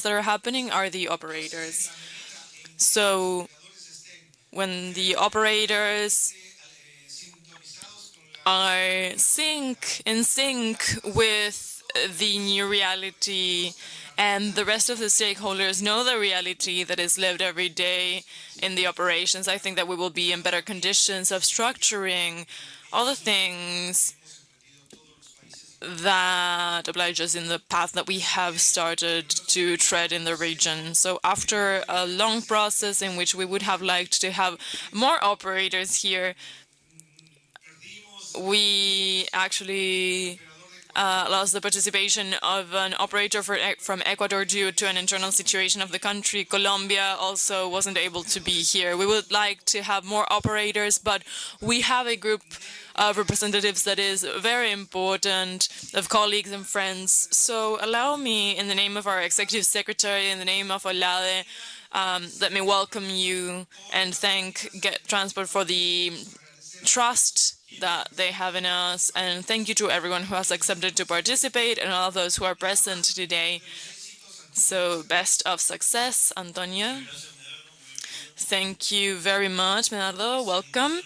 that are happening are the operators. So when the operators are in sync with the new reality, and the rest of the stakeholders know the reality that is lived every day in the operations, I think that we will be in better conditions of structuring all the things that oblige us in the path that we have started to tread in the region. So after a long process in which we would have liked to have more operators here, we actually lost the participation of an operator from Ecuador due to an internal situation of the country. Colombia also wasn't able to be here. We would like to have more operators, but we have a group of representatives that is very important, of colleagues and friends. So allow me, in the name of our executive secretary, in the name of Olade, let me welcome you and thank Get Transport for the trust that they have in us, and thank you to everyone who has accepted to participate and all those who are present today. So best of success, Antonio. Thank you very much, Bernardo. Welcome.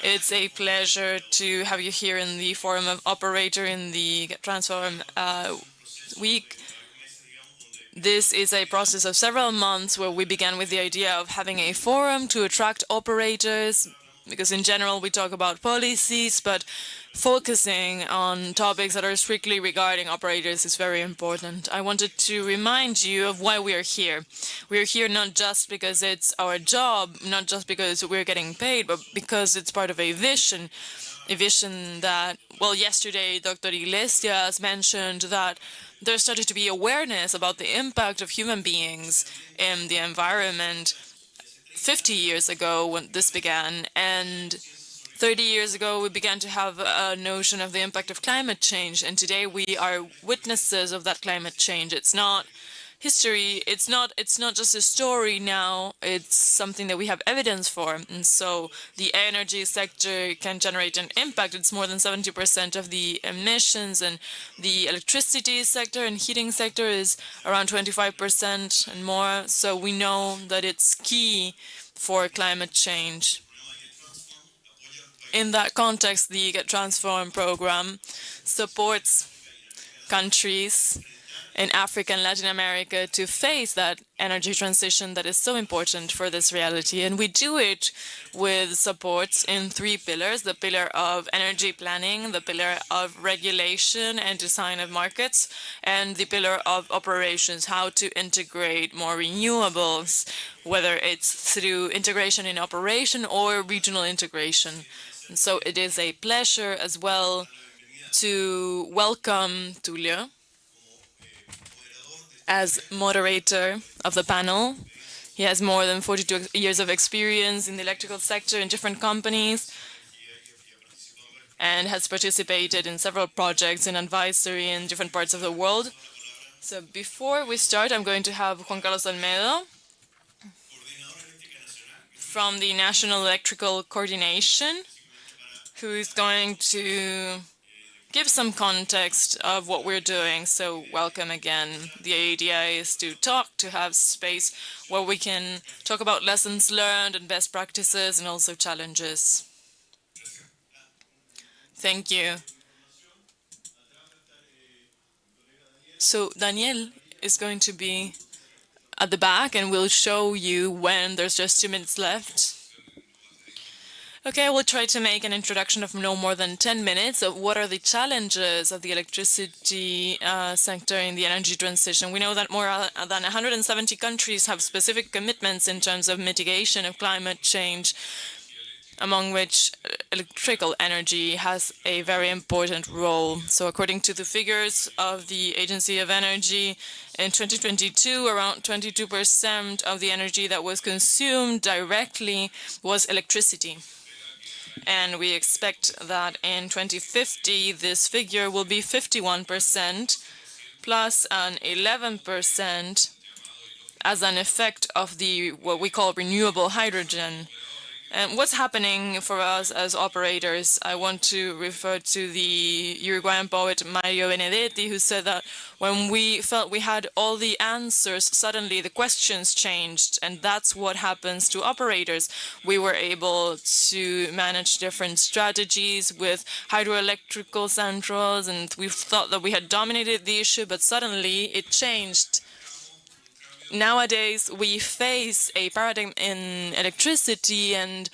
It's a pleasure to have you here in the Forum of Operator in the Transform week. This is a process of several months where we began with the idea of having a forum to attract operators, because in general we talk about policies, but focusing on topics that are strictly regarding operators is very important. I wanted to remind you of why we are here. We are here not just because it's our job, not just because we're getting paid, but because it's part of a vision that, well, yesterday Dr. Iglesias mentioned that there started to be awareness about the impact of human beings in the environment 50 years ago when this began, and 30 years ago we began to have a notion of the impact of climate change, and today we are witnesses of that climate change. It's not history, it's not just a story now, it's something that we have evidence for. And so the energy sector can generate an impact. It's more than 70% of the emissions, and the electricity sector and heating sector is around 25% and more. So we know that it's key for climate change. In that context, the Get Transform program supports countries in Africa and Latin America to face that energy transition that is so important for this reality. And we do it with supports in 3 pillars: the pillar of energy planning, the pillar of regulation and design of markets, and the pillar of operations, how to integrate more renewables, whether it's through integration in operation or regional integration. And so it is a pleasure as well to welcome Tulio as moderator of the panel. He has more than 42 years of experience in the electrical sector in different companies and has participated in several projects in advisory in different parts of the world. So before we start, I'm going to have Juan Carlos Almedo from the National Electrical Coordination, who is going to give some context of what we're doing. So welcome again. The idea is to talk, to have space where we can talk about lessons learned and best practices and also challenges. Thank you. So Daniel is going to be at the back and will show you when there's just 2 minutes left. Okay, I will try to make an introduction of no more than 10 minutes of what are the challenges of the electricity sector in the energy transition. We know that more than 170 countries have specific commitments in terms of mitigation of climate change, among which electrical energy has a very important role. So according to the figures of the Agency of Energy, in 2022, around 22% of the energy that was consumed directly was electricity. And we expect that in 2050, this figure will be 51%, plus an 11% as an effect of the what we call renewable hydrogen. And what's happening for us as operators? I want to refer to the Uruguayan poet Mario Benedetti, who said that when we felt we had all the answers, suddenly the questions changed. And that's what happens to operators. We were able to manage different strategies with hydroelectrical centrals, and we thought that we had dominated the issue, but suddenly it changed. Nowadays, we face a paradigm in electricity, and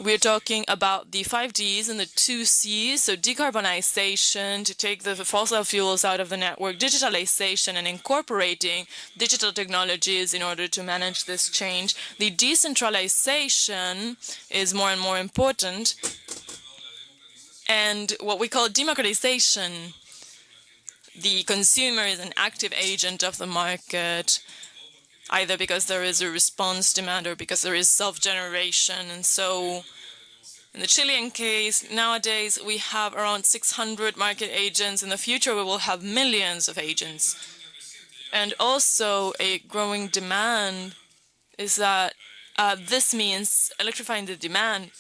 we're talking about the 5Ds and the 2Cs, so decarbonization, to take the fossil fuels out of the network, digitalization, and incorporating digital technologies in order to manage this change. The decentralization is more and more important, and what we call democratization. The consumer is an active agent of the market, either because there is a response demand or because there is self-generation. And so in the Chilean case, nowadays we have around 600 market agents. In the future, we will have millions of agents. And also a growing demand is that this means electrifying the demand.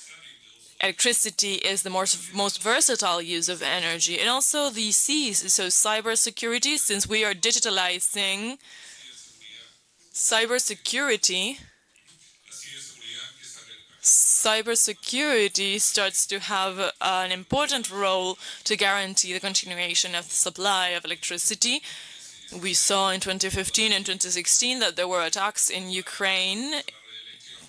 Electricity is the most versatile use of energy. And also the Cs, so cybersecurity, since we are digitalizing cybersecurity starts to have an important role to guarantee the continuation of the supply of electricity. We saw in 2015 and 2016 that there were attacks in Ukraine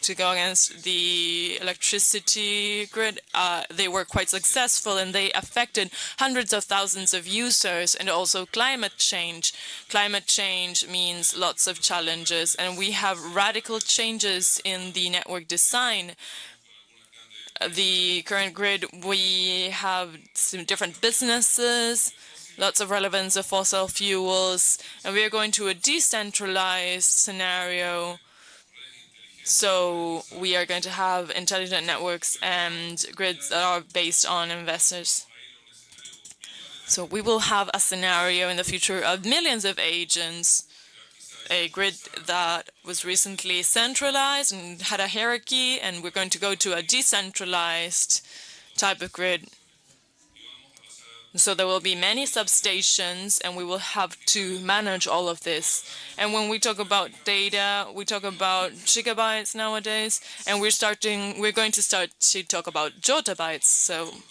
to go against the electricity grid. They were quite successful, and they affected hundreds of thousands of users. And also climate change. Climate change means lots of challenges, and we have radical changes in the network design. The current grid, we have some different businesses, lots of relevance of fossil fuels, and we are going to a decentralized scenario. So we are going to have intelligent networks and grids that are based on investors. So we will have a scenario in the future of millions of agents, a grid that was recently centralized and had a hierarchy, and we're going to go to a decentralized type of grid. So there will be many substations, and we will have to manage all of this. And when we talk about data, we talk about gigabytes nowadays, and we're going to start to talk about jottabytes. So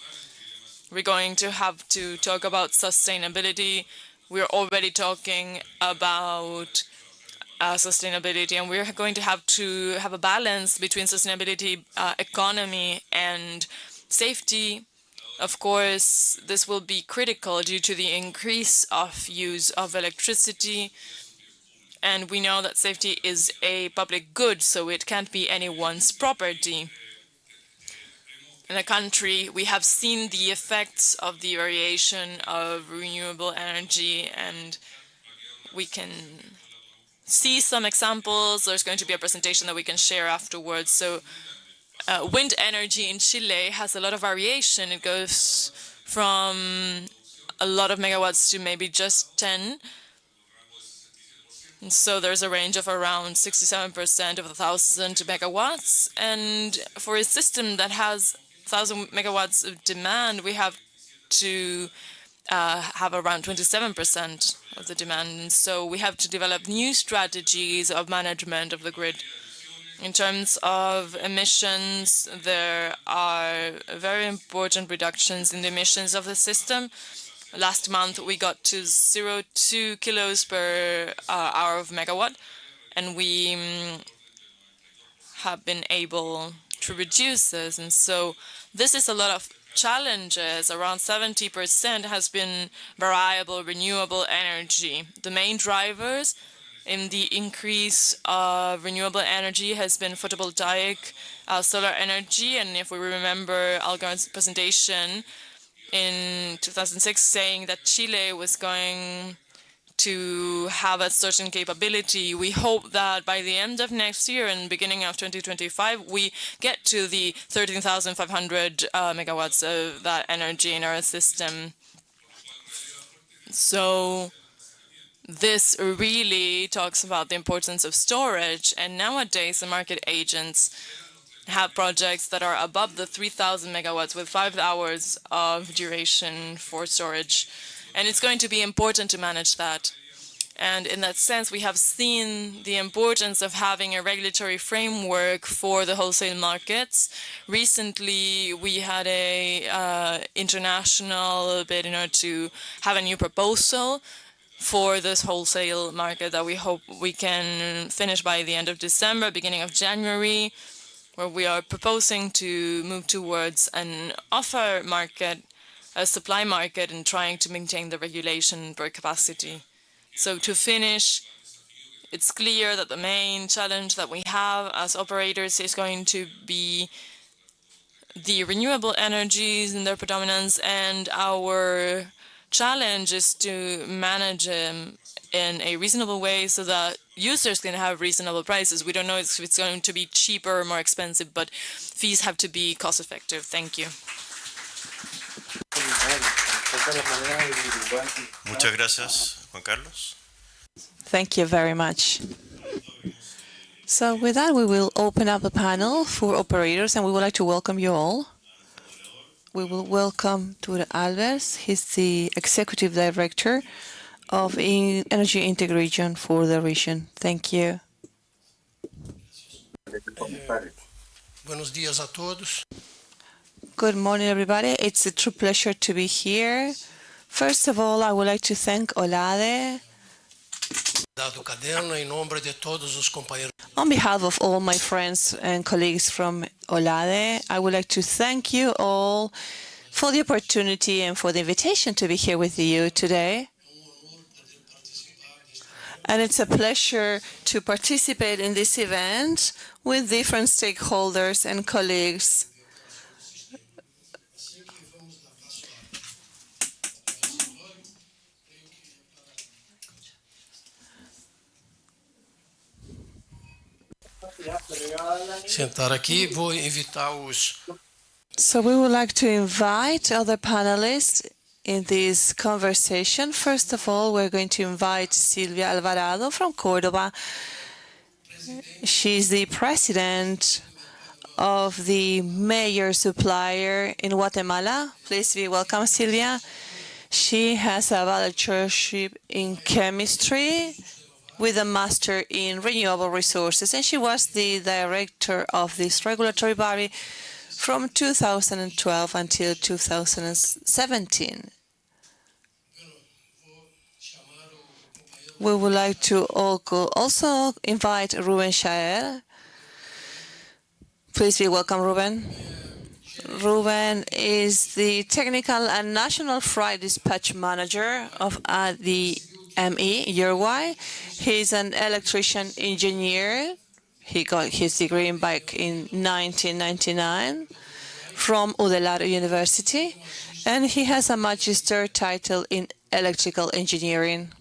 we're going to have to talk about sustainability. We're already talking about sustainability, and we're going to have a balance between sustainability, economy, and safety. Of course, this will be critical due to the increase of use of electricity. And we know that safety is a public good, so it can't be anyone's property. In the country, we have seen the effects of the variation of renewable energy, and we can see some examples. There's going to be a presentation that we can share afterwards. So wind energy in Chile has a lot of variation. It goes from a lot of megawatts to maybe just 10. And so there's a range of around 67% of 1,000 megawatts. And for a system that has 1,000 megawatts of demand, we have to have around 27% of the demand. And so we have to develop new strategies of management of the grid. In terms of emissions, there are very important reductions in the emissions of the system. Last month, we got to 0.2 kilos per hour of megawatt, and we have been able to reduce this. And so this is a lot of challenges. Around 70% has been variable, renewable energy. The main drivers in the increase of renewable energy has been photovoltaic, solar energy. And if we remember Algar's presentation in 2006 saying that Chile was going to have a certain capability, we hope that by the end of next year and beginning of 2025, we get to the 13,500 megawatts of that energy in our system. So this really talks about the importance of storage, and nowadays the market agents have projects that are above the 3,000 megawatts with 5 hours of duration for storage. And it's going to be important to manage that. And in that sense, we have seen the importance of having a regulatory framework for the wholesale markets. Recently, we had a international bid in order to have a new proposal for this wholesale market that we hope we can finish by the end of December, beginning of January, where we are proposing to move towards an offer market, a supply market, and trying to maintain the regulation per capacity. So to finish, it's clear that the main challenge that we have as operators is going to be the renewable energies and their predominance, and our challenge is to manage them in a reasonable way so that users can have reasonable prices. We don't know if it's going to be cheaper or more expensive, but fees have to be cost effective. Thank you. Muchas gracias, Juan Carlos. Thank you very much. So with that, we will open up the panel for operators, and we would like to welcome you all. We will welcome Ture Alves. He's the Executive Director of Energy Integration for the region. Thank you. Buenos días a todos. Good morning, everybody. It's a true pleasure to be here. First of all, I would like to thank Olade. On behalf of all my friends and colleagues from Olade, I would like to thank you all for the opportunity and for the invitation to be here with you today. And it's a pleasure to participate in this event with different stakeholders and colleagues. Sentar aqui, vou invitar os. So we would like to invite other panelists in this conversation. First of all, we're going to invite Silvia Alvarado from Córdoba. She's the president of the major supplier in Guatemala. Please be welcome, Silvia. She has a bachelorship in chemistry with a master in renewable resources, and she was the director of this regulatory body from 2012 until 2017. We would like to also invite Ruben Shaer. Please be welcome, Ruben. Ruben is the technical and national freight dispatch manager of the ME Uruguay. He's an electrician engineer. He got his degree back in 1999 from Udelar University, and he has a magister title in electrical engineering.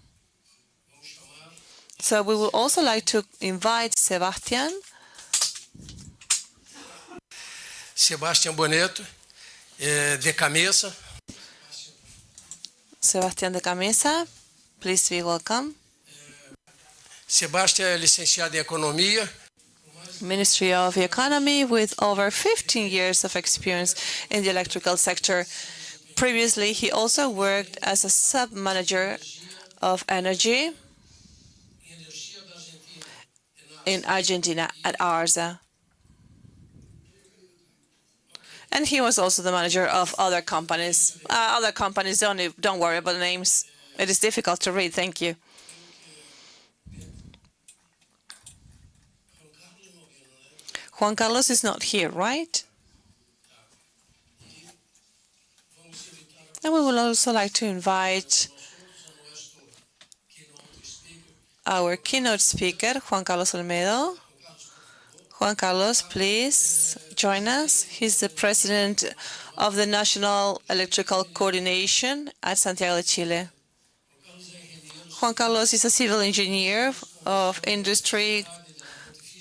So we would also like to invite Sebastian. Sebastian Boneto, de Camesa. Sebastian de Camesa, please be welcome. Sebastian é licenciado em Economia. Ministry of Economy with over 15 years of experience in the electrical sector. Previously, he also worked as a sub-manager of energy in Argentina at ARSA. And he was also the manager of other companies. Don't worry about the names. It is difficult to read. Thank you. Juan Carlos is not here, right? And we would also like to invite our keynote speaker, Juan Carlos Olmedo. Juan Carlos, please join us. He's the president of the National Electrical Coordination at Santiago de Chile. Juan Carlos is a civil engineer of industry,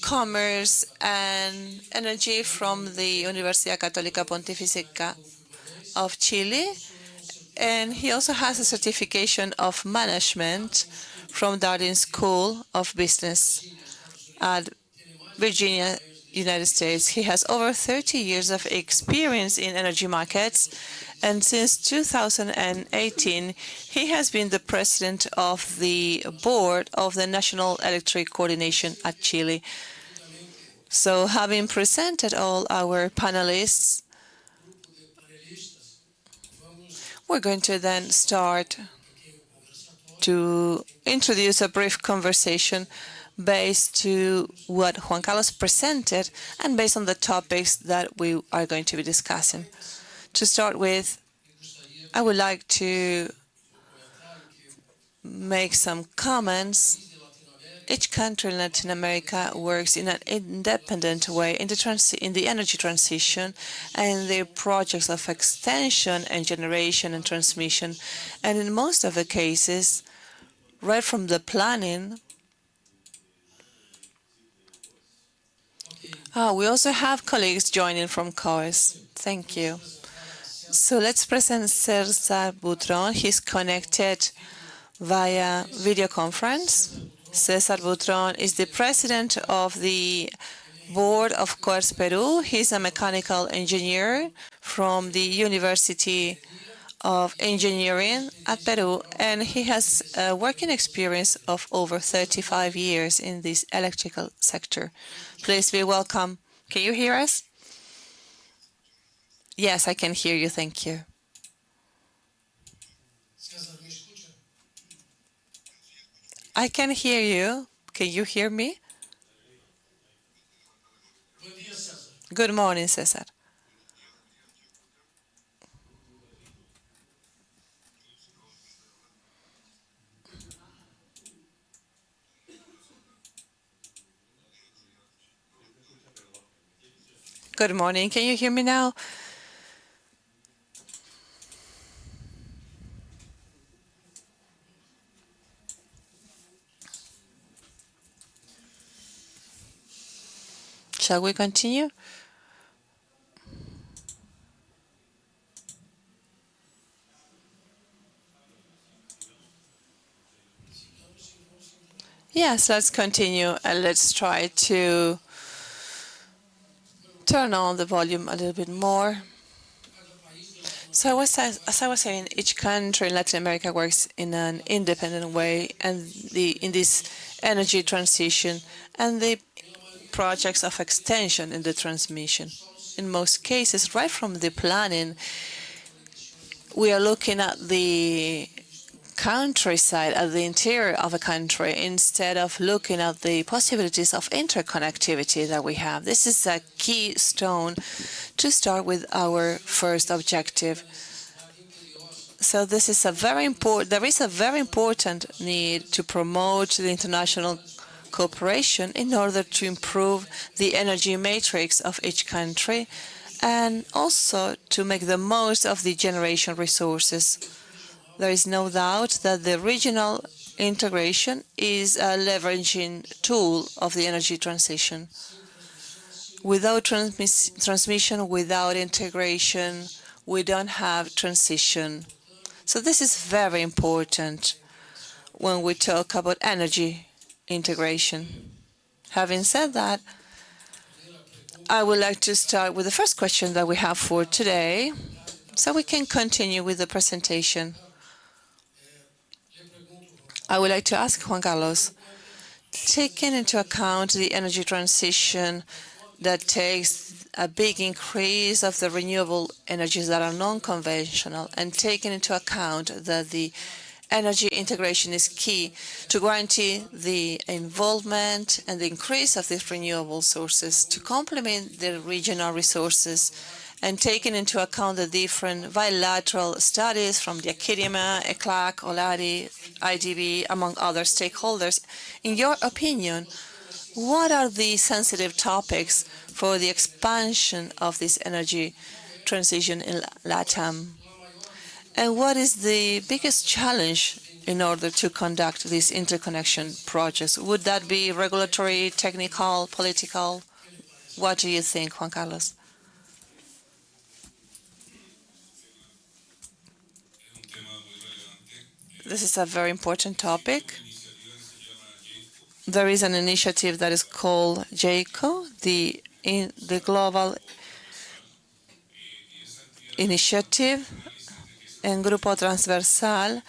commerce, and energy from the Universidad Católica Pontificia of Chile. And he also has a certification of management from Darden School of Business at Virginia United States. He has over 30 years of experience in energy markets, and since 2018, he has been the president of the board of the National Electric Coordination at Chile. So, having presented all our panelists, we're going to then start to introduce a brief conversation based to what Juan Carlos presented and based on the topics that we are going to be discussing. To start with, I would like to make some comments. Each country in Latin America works in an independent way in the energy transition and their projects of extension and generation and transmission. And in most of the cases, right from the planning, we also have colleagues joining from COES. Thank you. So let's present César Butron. He's connected via video conference. César Butron is the president of the board of COES Peru. He's a mechanical engineer from the University of Engineering at Peru, and he has a working experience of over 35 years in this electrical sector. Please be welcome. Can you hear us? Yes, I can hear you. Thank you. I can hear you. Can you hear me? Good morning, César. Good morning. Can you hear me now? Shall we continue? Yes, let's continue and let's try to turn on the volume a little bit more. So as I was saying, each country in Latin America works in an independent way and in this energy transition and the projects of extension in the transmission. In most cases, right from the planning, we are looking at the countryside, at the interior of a country, instead of looking at the possibilities of interconnectivity that we have. This is a keystone to start with our first objective. So this is there is a very important need to promote the international cooperation in order to improve the energy matrix of each country and also to make the most of the generation resources. There is no doubt that the regional integration is a leveraging tool of the energy transition. Without transmission, without integration, we don't have transition. So this is very important when we talk about energy integration. Having said that, I would like to start with the first question that we have for today, so we can continue with the presentation. I would like to ask Juan Carlos, taking into account the energy transition that takes a big increase of the renewable energies that are non-conventional, and taking into account that the energy integration is key to guarantee the involvement and the increase of these renewable sources to complement the regional resources, and taking into account the different bilateral studies from the academia, ECLAC, OLADI, IDB, among other stakeholders. In your opinion, what are the sensitive topics for the expansion of this energy transition in LATAM? And what is the biggest challenge in order to conduct these interconnection projects? Would that be regulatory, technical, political? What do you think, Juan Carlos? This is a very important topic. There is an initiative that is called JACO, the in the global initiative, and Grupo Transversal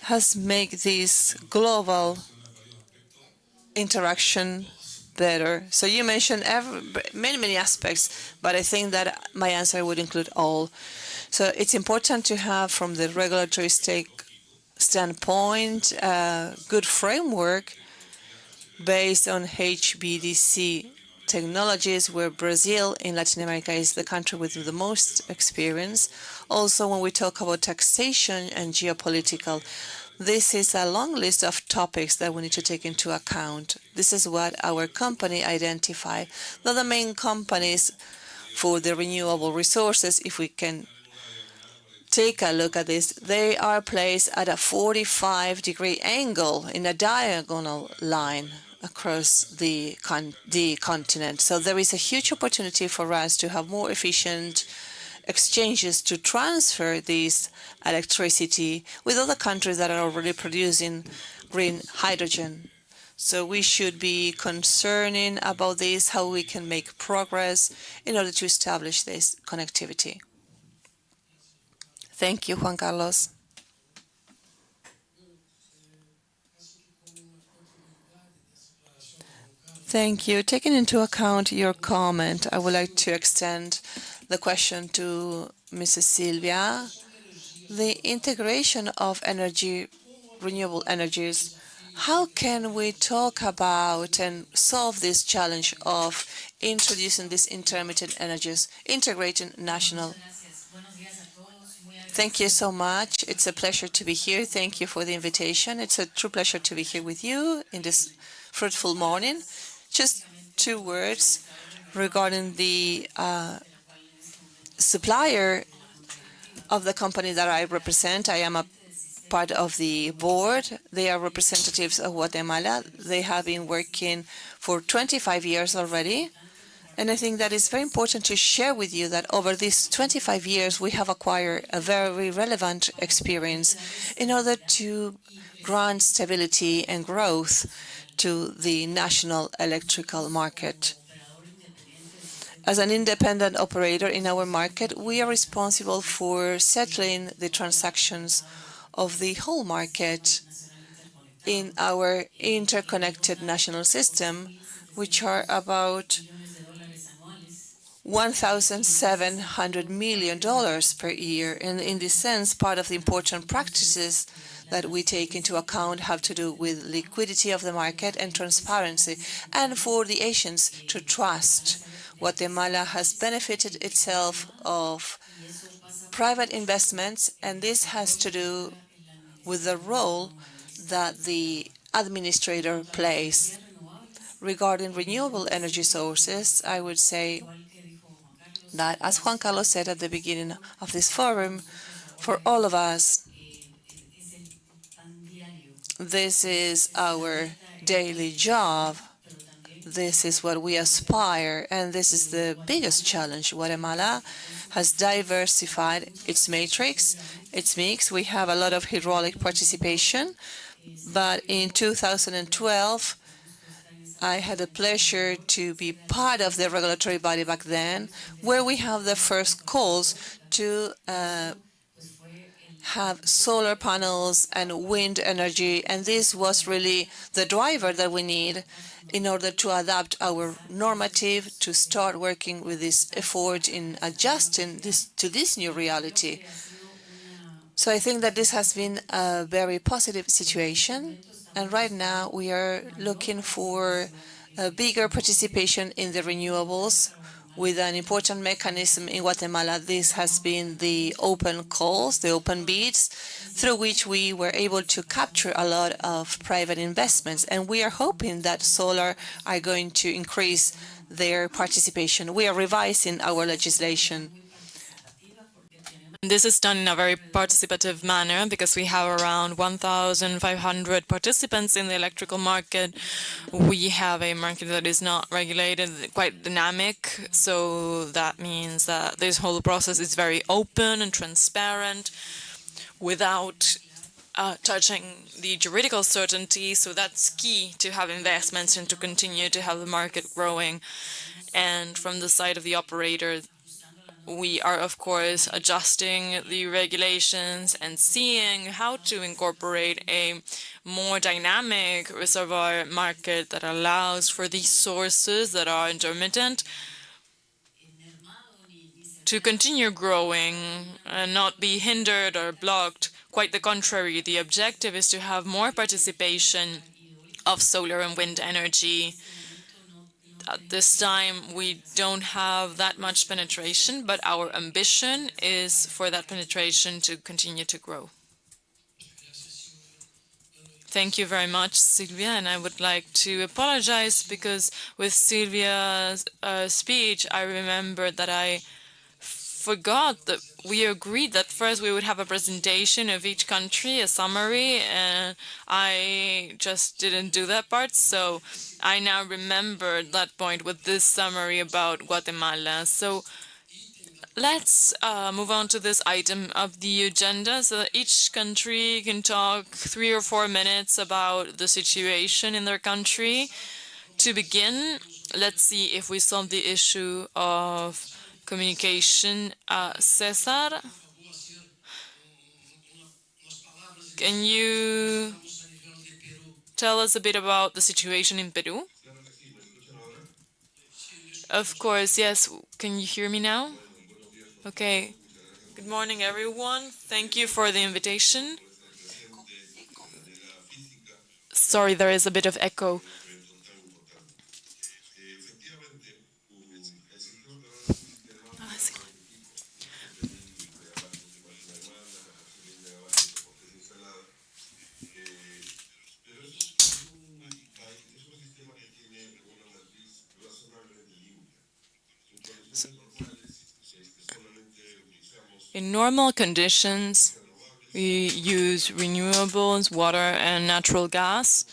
has made this global interaction better. So you mentioned many aspects, but I think that my answer would include all. So it's important to have, from the regulatory standpoint, a good framework based on HVDC technologies, where Brazil in Latin America is the country with the most experience. Also, when we talk about taxation and geopolitical, this is a long list of topics that we need to take into account. This is what our company identified. Now, the main companies for the renewable resources, if we can take a look at this, they are placed at a 45-degree angle in a diagonal line across the continent. So there is a huge opportunity for us to have more efficient exchanges to transfer this electricity with other countries that are already producing green hydrogen. So we should be concerning about this, how we can make progress in order to establish this connectivity. Thank you, Juan Carlos. Thank you. Taking into account your comment, I would like to extend the question to Mrs. Silvia. The integration of renewable energies, how can we talk about and solve this challenge of introducing these intermittent energies, integrating national? Thank you so much. It's a pleasure to be here. Thank you for the invitation. It's a true pleasure to be here with you in this fruitful morning. Just 2 words regarding the supplier of the company that I represent. I am a part of the board. They are representatives of Guatemala. They have been working for 25 years already. And I think that it's very important to share with you that over these 25 years, we have acquired a very relevant experience in order to grant stability and growth to the national electrical market. As an independent operator in our market, we are responsible for settling the transactions of the whole market in our interconnected national system, which are about $1,700 million per year. And in this sense, part of the important practices that we take into account have to do with liquidity of the market and transparency, and for the Asians to trust. Guatemala has benefited itself of private investments, and this has to do with the role that the administrator plays. Regarding renewable energy sources, I would say that, as Juan Carlos said at the beginning of this forum, for all of us, this is our daily job. This is what we aspire, and this is the biggest challenge. Guatemala has diversified its matrix, its mix. We have a lot of hydraulic participation, but in 2012, I had the pleasure to be part of the regulatory body back then, where we have the first calls to have solar panels and wind energy, and this was really the driver that we need in order to adapt our normative to start working with this effort in adjusting this to this new reality. So I think that this has been a very positive situation, and right now we are looking for a bigger participation in the renewables with an important mechanism in Guatemala. This has been the open calls, the open bids, through which we were able to capture a lot of private investments. And we are hoping that solar are going to increase their participation. We are revising our legislation. This is done in a very participative manner because we have around 1,500 participants in the electrical market. We have a market that is not regulated, quite dynamic, so that means that this whole process is very open and transparent without touching the juridical certainty, so that's key to have investments and to continue to have the market growing. And from the side of the operator, we are, of course, adjusting the regulations and seeing how to incorporate a more dynamic reservoir market that allows for these sources that are intermittent to continue growing and not be hindered or blocked. Quite the contrary, the objective is to have more participation of solar and wind energy. At this time, we don't have that much penetration, but our ambition is for that penetration to continue to grow. Thank you very much, Silvia, and I would like to apologize because with Silvia's speech, I remembered that I forgot that we agreed that first we would have a presentation of each country, a summary, and I just didn't do that part. So I now remembered that point with this summary about Guatemala. So let's move on to this item of the agenda so that each country can talk 3 or 4 minutes about the situation in their country. To begin, let's see if we solve the issue of communication. Cesar, can you tell us a bit about the situation in Peru? Of course, yes. Can you hear me now? Okay. Good morning, everyone. Thank you for the invitation. Sorry, there is a bit of echo. In normal conditions, we use renewables, water, and natural gas.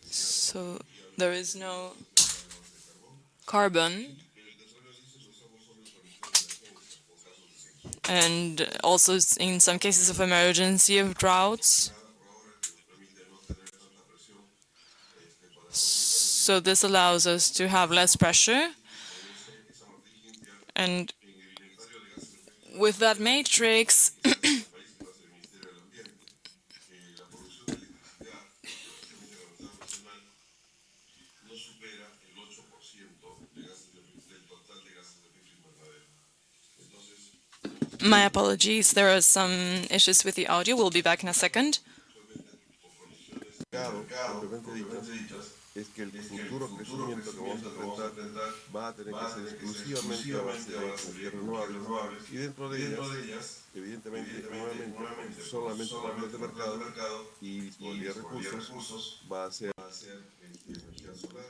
So there is no carbon. And also in some cases of emergency of droughts. So this allows us to have less pressure. And with that matrix, my apologies, there are some issues with the audio. We'll be back in a second. Es que el futuro crecimiento que vamos a enfrentar va a tener que ser exclusivamente a base de energías renovables y dentro de ellas, evidentemente, nuevamente, solamente a través de mercado y de recursos va a ser energía solar.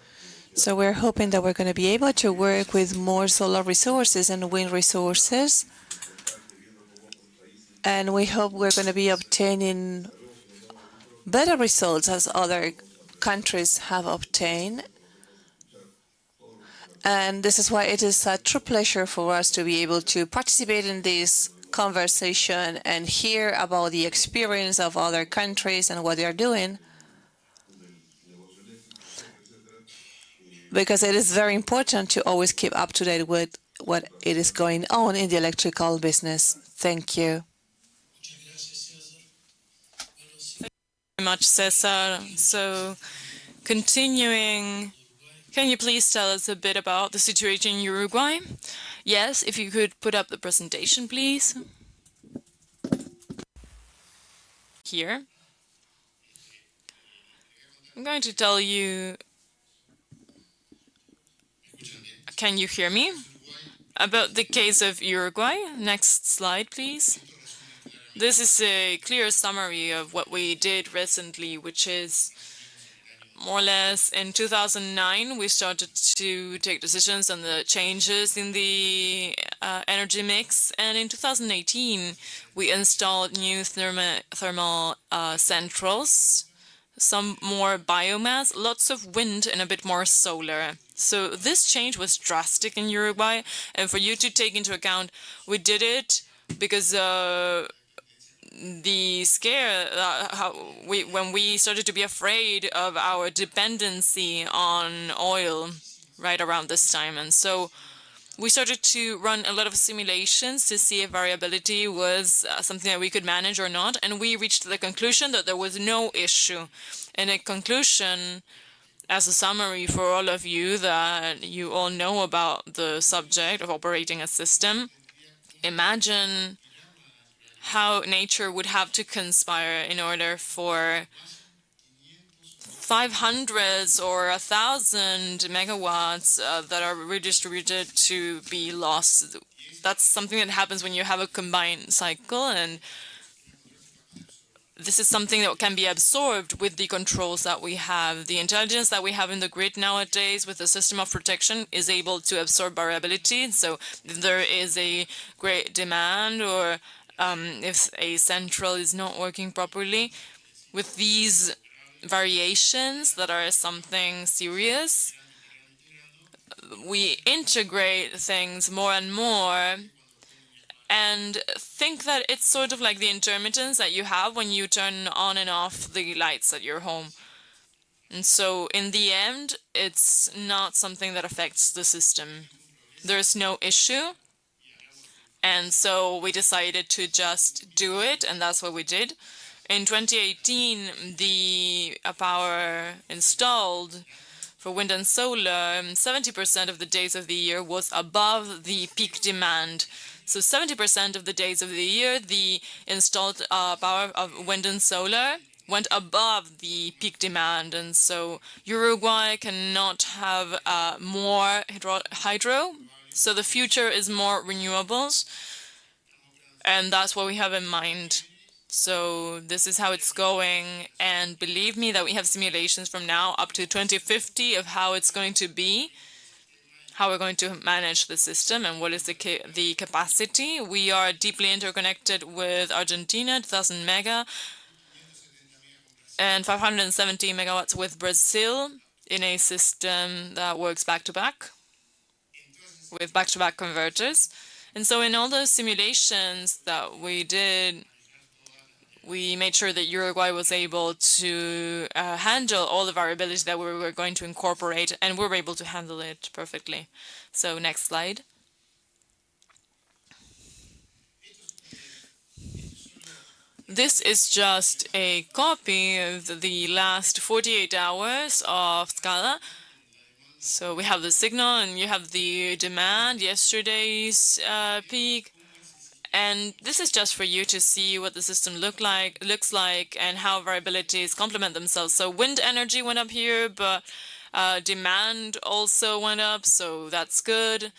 So we're hoping that we're going to be able to work with more solar resources and wind resources. And we hope we're going to be obtaining better results as other countries have obtained. And this is why it is a true pleasure for us to be able to participate in this conversation and hear about the experience of other countries and what they are doing. Because it is very important to always keep up to date with what it is going on in the electrical business. Thank you. Very much, Cesar. So, continuing, can you please tell us a bit about the situation in Uruguay? Yes, if you could put up the presentation, please. Here. I'm going to tell you, can you hear me? About the case of Uruguay. Next slide, please. This is a clear summary of what we did recently, which is more or less in 2009, we started to take decisions on the changes in the energy mix. And in 2018, we installed new thermal centrals, some more biomass, lots of wind, and a bit more solar. So this change was drastic in Uruguay. And for you to take into account, we did it because the scare when we started to be afraid of our dependency on oil right around this time. And so we started to run a lot of simulations to see if variability was something that we could manage or not. And we reached the conclusion that there was no issue. And a conclusion, as a summary for all of you that you all know about the subject of operating a system, imagine how nature would have to conspire in order for 500 or 1,000 megawatts that are redistributed to be lost. That's something that happens when you have a combined cycle, and this is something that can be absorbed with the controls that we have. The intelligence that we have in the grid nowadays with the system of protection is able to absorb variability. So if there is a great demand or if a central is not working properly, with these variations that are something serious, we integrate things more and more and think that it's sort of like the intermittence that you have when you turn on and off the lights at your home. And so in the end, it's not something that affects the system. There's no issue. And so we decided to just do it, and that's what we did. In 2018, the power installed for wind and solar, 70% of the days of the year was above the peak demand. So 70% of the days of the year, the installed power of wind and solar went above the peak demand. And so Uruguay cannot have more hydro. So the future is more renewables. And that's what we have in mind. So this is how it's going, and believe me that we have simulations from now up to 2050 of how it's going to be, how we're going to manage the system, and what is the capacity. We are deeply interconnected with Argentina, 2,000 mega, and 570 megawatts with Brazil in a system that works back-to-back with back-to-back converters. And so in all those simulations that we did, we made sure that Uruguay was able to handle all the variability that we were going to incorporate, and we were able to handle it perfectly. So next slide. This is just a copy of the last 48 hours of Scala. So we have the signal, and you have the demand, yesterday's peak. And this is just for you to see what the system looks like, and how variabilities complement themselves. So wind energy went up here, but demand also went up, so that's good.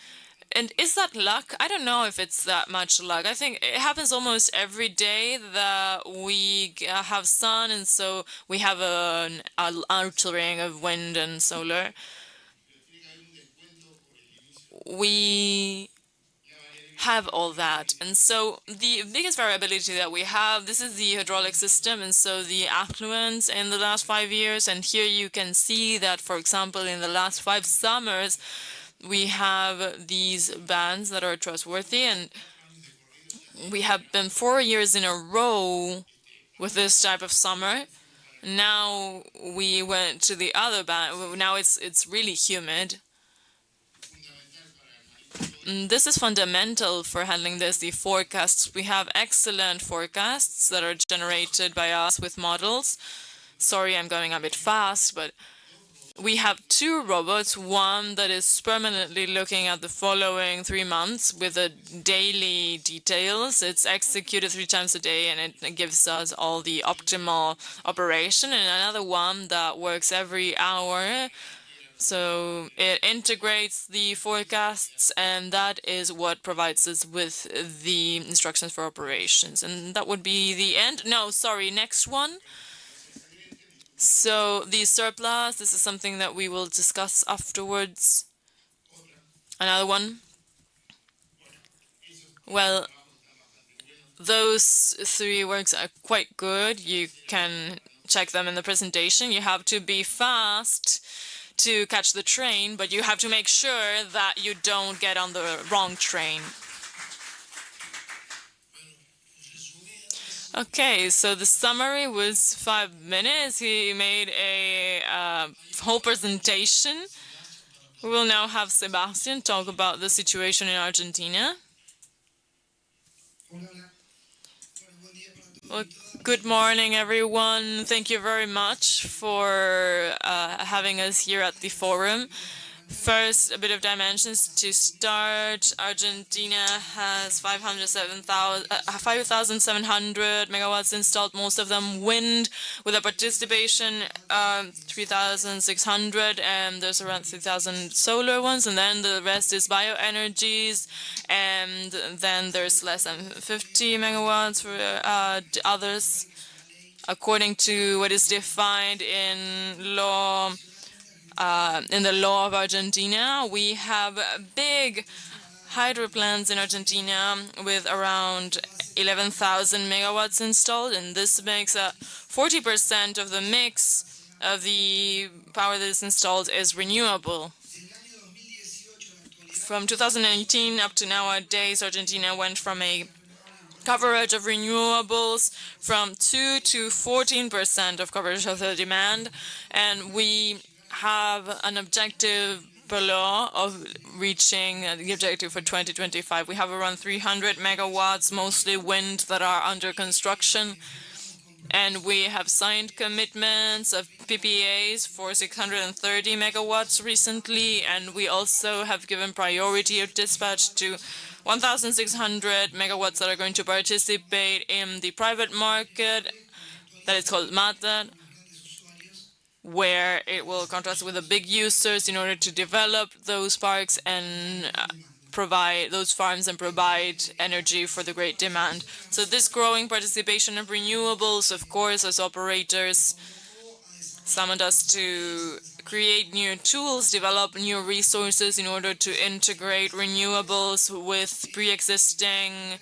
And is that luck? I don't know if it's that much luck. I think it happens almost every day that we have sun, and so we have an altering of wind and solar. We have all that. And so the biggest variability that we have, this is the hydraulic system, and so the affluence in the last 5 years. And here you can see that, for example, in the last 5 summers, we have these bands that are trustworthy, and we have been 4 years in a row with this type of summer. Now we went to the other band. Now it's really humid. This is fundamental for handling this, the forecasts. We have excellent forecasts that are generated by us with models. Sorry, I'm going a bit fast, but we have 2 robots, one that is permanently looking at the following 3 months with the daily details. It's executed 3 times a day, and it gives us all the optimal operation, and another one that works every hour. So it integrates the forecasts, and that is what provides us with the instructions for operations. And that would be the end. No, sorry, next one. So the surplus, this is something that we will discuss afterwards. Another one. Well, those 3 works are quite good. You can check them in the presentation. You have to be fast to catch the train, but you have to make sure that you don't get on the wrong train. Okay, so the summary was 5 minutes. He made a whole presentation. We will now have Sebastian talk about the situation in Argentina. Well, good morning, everyone. Thank you very much for having us here at the forum. First, a bit of dimensions to start. Argentina has 5,700 megawatts installed, most of them wind, with a participation 3,600, and there's around 3,000 solar ones, and then the rest is bioenergies, and then there's less than 50 megawatts for others, according to what is defined in law. In the law of Argentina, we have big hydro plants in Argentina with around 11,000 megawatts installed, and this makes 40% of the mix of the power that is installed is renewable. From 2018 up to nowadays, Argentina went from a coverage of renewables from 2 to 14% of coverage of the demand, and we have an objective per law of reaching the objective for 2025. We have around 300 megawatts, mostly wind, that are under construction, and we have signed commitments of PPAs for 630 megawatts recently, and we also have given priority of dispatch to 1,600 megawatts that are going to participate in the private market that is called MATA, where it will contrast with the big users in order to develop those parks and provide those farms and provide energy for the great demand. So this growing participation of renewables, of course, as operators, summoned us to create new tools, develop new resources in order to integrate renewables with pre-existing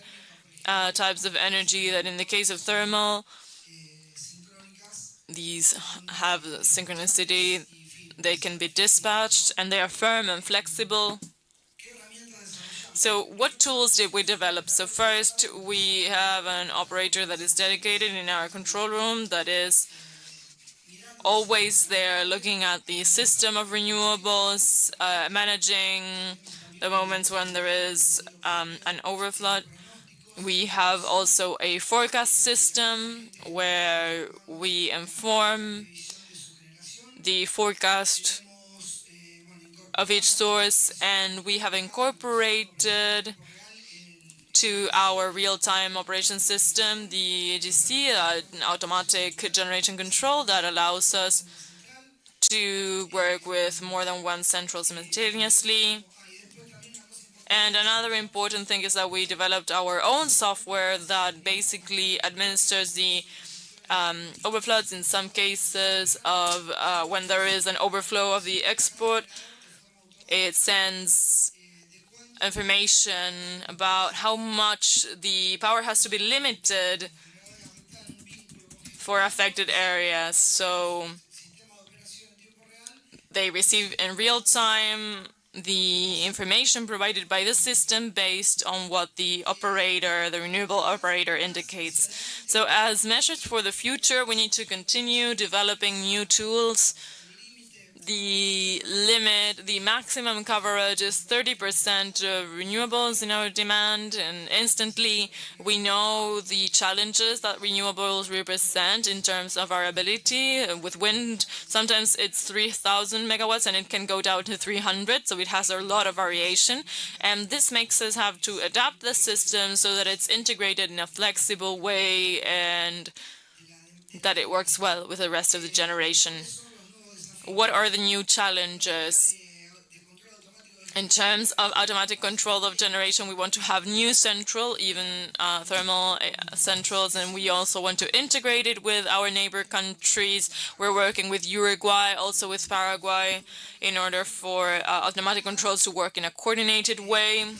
types of energy that, in the case of thermal, these have synchronicity, they can be dispatched, and they are firm and flexible. So what tools did we develop? So first, we have an operator that is dedicated in our control room that is always there looking at the system of renewables, managing the moments when there is an overflow. We have also a forecast system where we inform the forecast of each source, and we have incorporated to our real-time operation system the AGC, an automatic generation control that allows us to work with more than one central simultaneously. And another important thing is that we developed our own software that basically administers the overflows in some cases of when there is an overflow of the export. It sends information about how much the power has to be limited for affected areas. So they receive in real time the information provided by the system based on what the operator, the renewable operator, indicates. So as measures for the future, we need to continue developing new tools. The limit, the maximum coverage is 30% of renewables in our demand, and instantly we know the challenges that renewables represent in terms of our ability. With wind, sometimes it's 3,000 megawatts and it can go down to 300, so it has a lot of variation. And this makes us have to adapt the system so that it's integrated in a flexible way and that it works well with the rest of the generation. What are the new challenges? In terms of automatic control of generation, we want to have new central, even thermal centrals, and we also want to integrate it with our neighbor countries. We're working with Uruguay, also with Paraguay, in order for automatic controls to work in a coordinated way.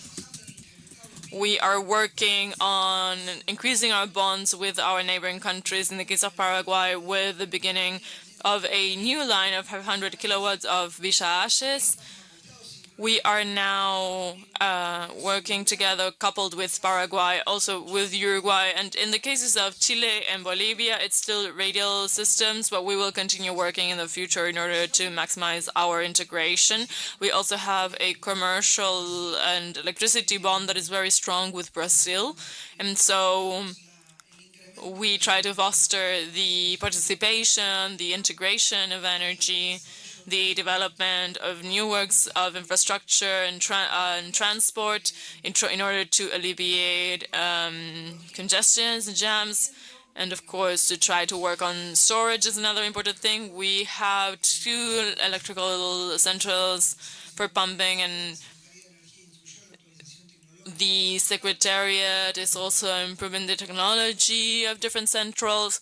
We are working on increasing our bonds with our neighboring countries, in the case of Paraguay, with the beginning of a new line of 500 kilowatts of Villa Ashes. We are now working together, coupled with Paraguay, also with Uruguay. And in the cases of Chile and Bolivia, it's still radial systems, but we will continue working in the future in order to maximize our integration. We also have a commercial and electricity bond that is very strong with Brazil. And so we try to foster the participation, the integration of energy, the development of new works of infrastructure and transport in order to alleviate congestions and jams. And of course, to try to work on storage is another important thing. We have 2 electrical centrals for pumping, and the Secretariat is also improving the technology of different centrals.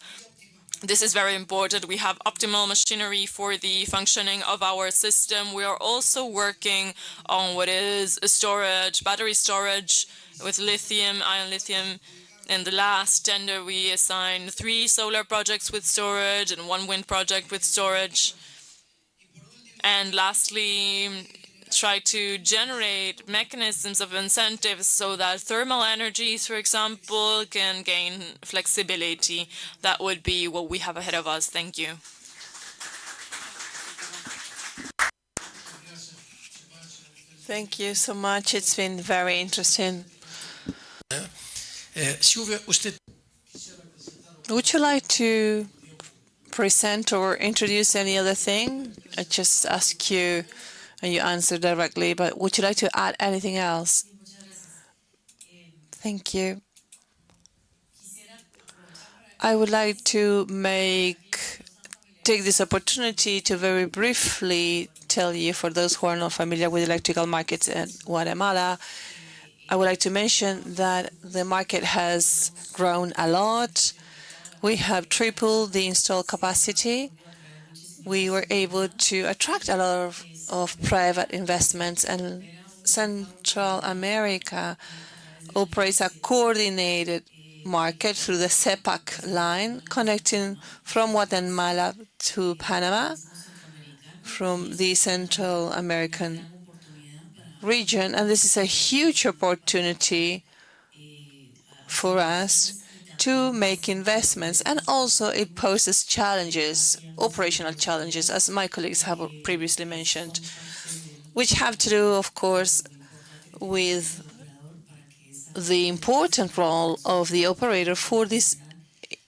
This is very important. We have optimal machinery for the functioning of our system. We are also working on what is storage, battery storage with lithium, ion lithium. In the last tender, we assigned 3 solar projects with storage and 1 wind project with storage. And lastly, try to generate mechanisms of incentives so that thermal energies, for example, can gain flexibility. That would be what we have ahead of us. Thank you. Thank you so much. It's been very interesting. Would you like to present or introduce any other thing? I just ask you and you answer directly, but would you like to add anything else? Thank you. I would like to take this opportunity to very briefly tell you, for those who are not familiar with electrical markets in Guatemala, I would like to mention that the market has grown a lot. We have tripled the installed capacity. We were able to attract a lot of private investments, and Central America operates a coordinated market through the CEPAC line, connecting from Guatemala to Panama, from the Central American region. And this is a huge opportunity for us to make investments. And also it poses challenges, operational challenges, as my colleagues have previously mentioned, which have to do, of course, with the important role of the operator for this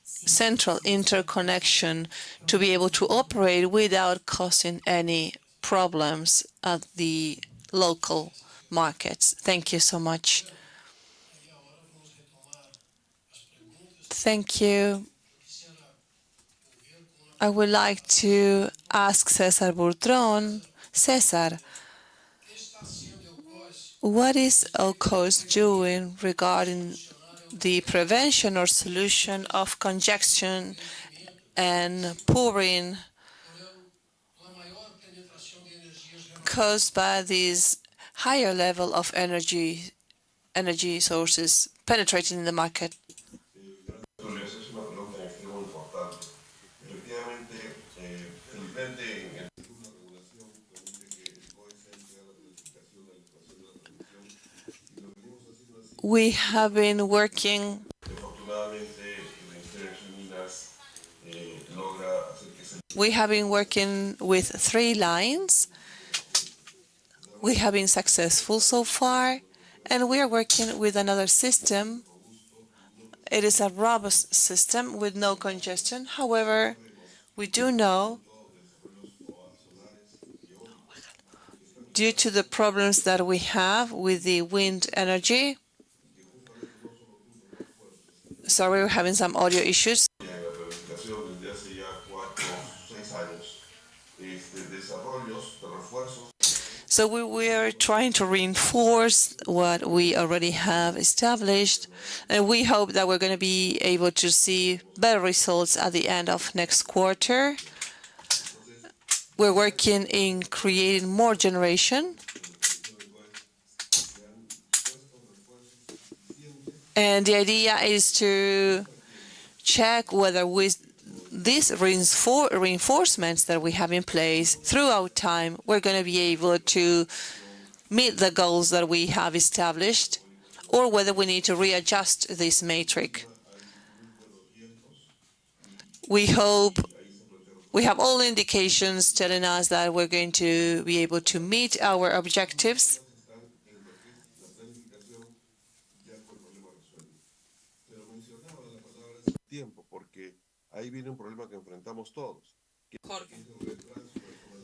central interconnection to be able to operate without causing any problems at the local markets. Thank you so much. Thank you. I would like to ask César Burtrón. César, what is OCOS doing regarding the prevention or solution of congestion and pouring caused by this higher level of energy sources penetrating in the market? We have been working with 3 lines. We have been successful so far, and we are working with another system. It is a robust system with no congestion. However, we do know, due to the problems that we have with the wind energy, sorry, we're having some audio issues. So we are trying to reinforce what we already have established, and we hope that we're going to be able to see better results at the end of next quarter. We're working in creating more generation, and the idea is to check whether with these reinforcements that we have in place throughout time, we're going to be able to meet the goals that we have established, or whether we need to readjust this matrix. We hope we have all indications telling us that we're going to be able to meet our objectives.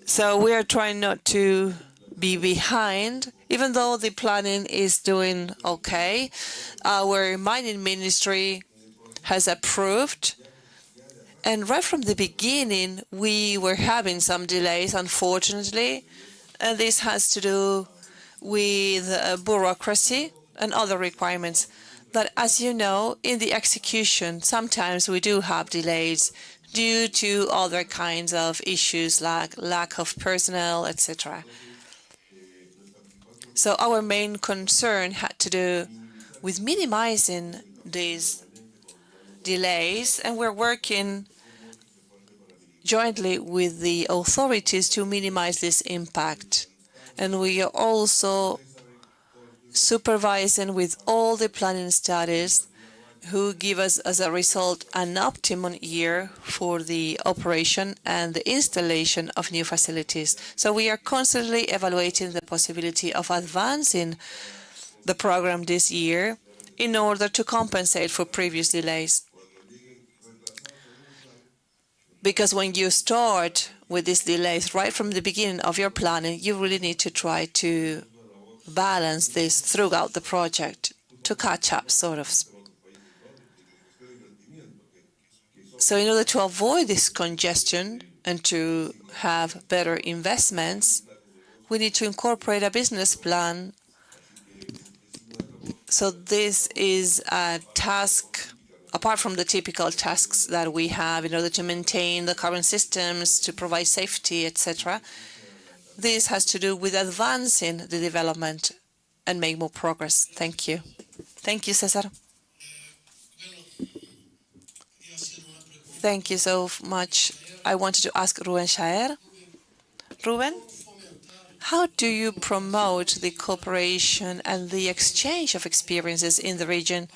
So we are trying not to be behind, even though the planning is doing okay. Our mining ministry has approved, and right from the beginning we were having some delays, unfortunately, and this has to do with bureaucracy and other requirements. But as you know, in the execution, sometimes we do have delays due to other kinds of issues like lack of personnel, etc. So our main concern had to do with minimizing these delays, and we're working jointly with the authorities to minimize this impact. And we are also supervising with all the planning studies who give us, as a result, an optimum year for the operation and the installation of new facilities. So we are constantly evaluating the possibility of advancing the program this year in order to compensate for previous delays. Because when you start with these delays right from the beginning of your planning, you really need to try to balance this throughout the project to catch up, sort of. So in order to avoid this congestion and to have better investments, we need to incorporate a business plan. So this is a task, apart from the typical tasks that we have in order to maintain the current systems, to provide safety, etc. This has to do with advancing the development and make more progress. Thank you. Thank you, Cesar. Thank you so much. I wanted to ask Ruben Shaer. Ruben, how do you promote the cooperation and the exchange of experiences in the region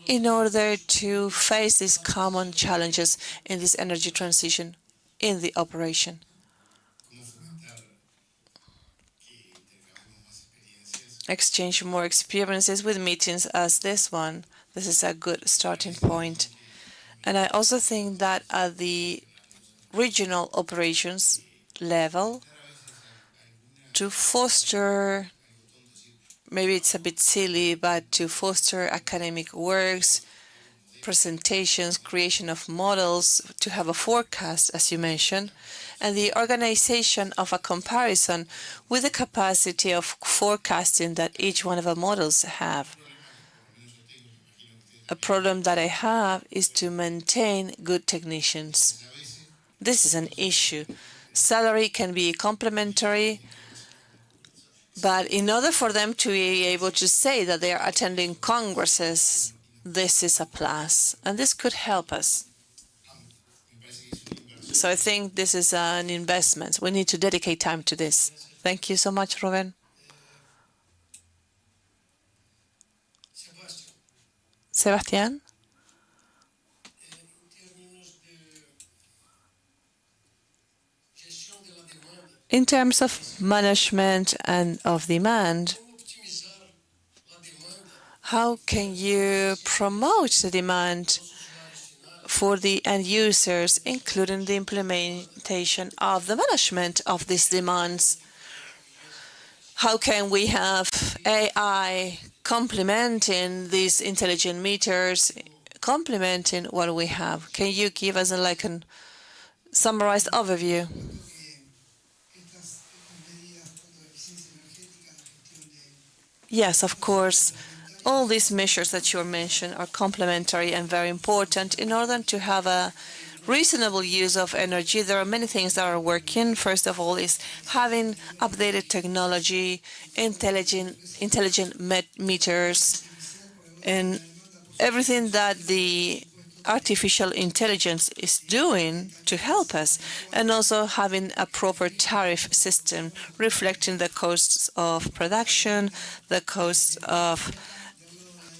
in order to face these common challenges in this energy transition in the operation? Exchange more experiences with meetings as this one. This is a good starting point. And I also think that at the regional operations level, to foster, maybe it's a bit silly, but to foster academic works, presentations, creation of models, to have a forecast, as you mentioned, and the organization of a comparison with the capacity of forecasting that each one of the models have. A problem that I have is to maintain good technicians. This is an issue. Salary can be complementary, but in order for them to be able to say that they are attending congresses, this is a plus, and this could help us. So I think this is an investment. We need to dedicate time to this. Thank you so much, Ruben. Sebastián? In terms of management and of demand, how can you promote the demand for the end users, including the implementation of the management of these demands? How can we have AI complementing these intelligent meters, complementing what we have? Can you give us a summarized overview? Yes, of course. All these measures that you mentioned are complementary and very important in order to have a reasonable use of energy. There are many things that are working. First of all is having updated technology, intelligent meters, and everything that the artificial intelligence is doing to help us, and also having a proper tariff system reflecting the costs of production, the costs of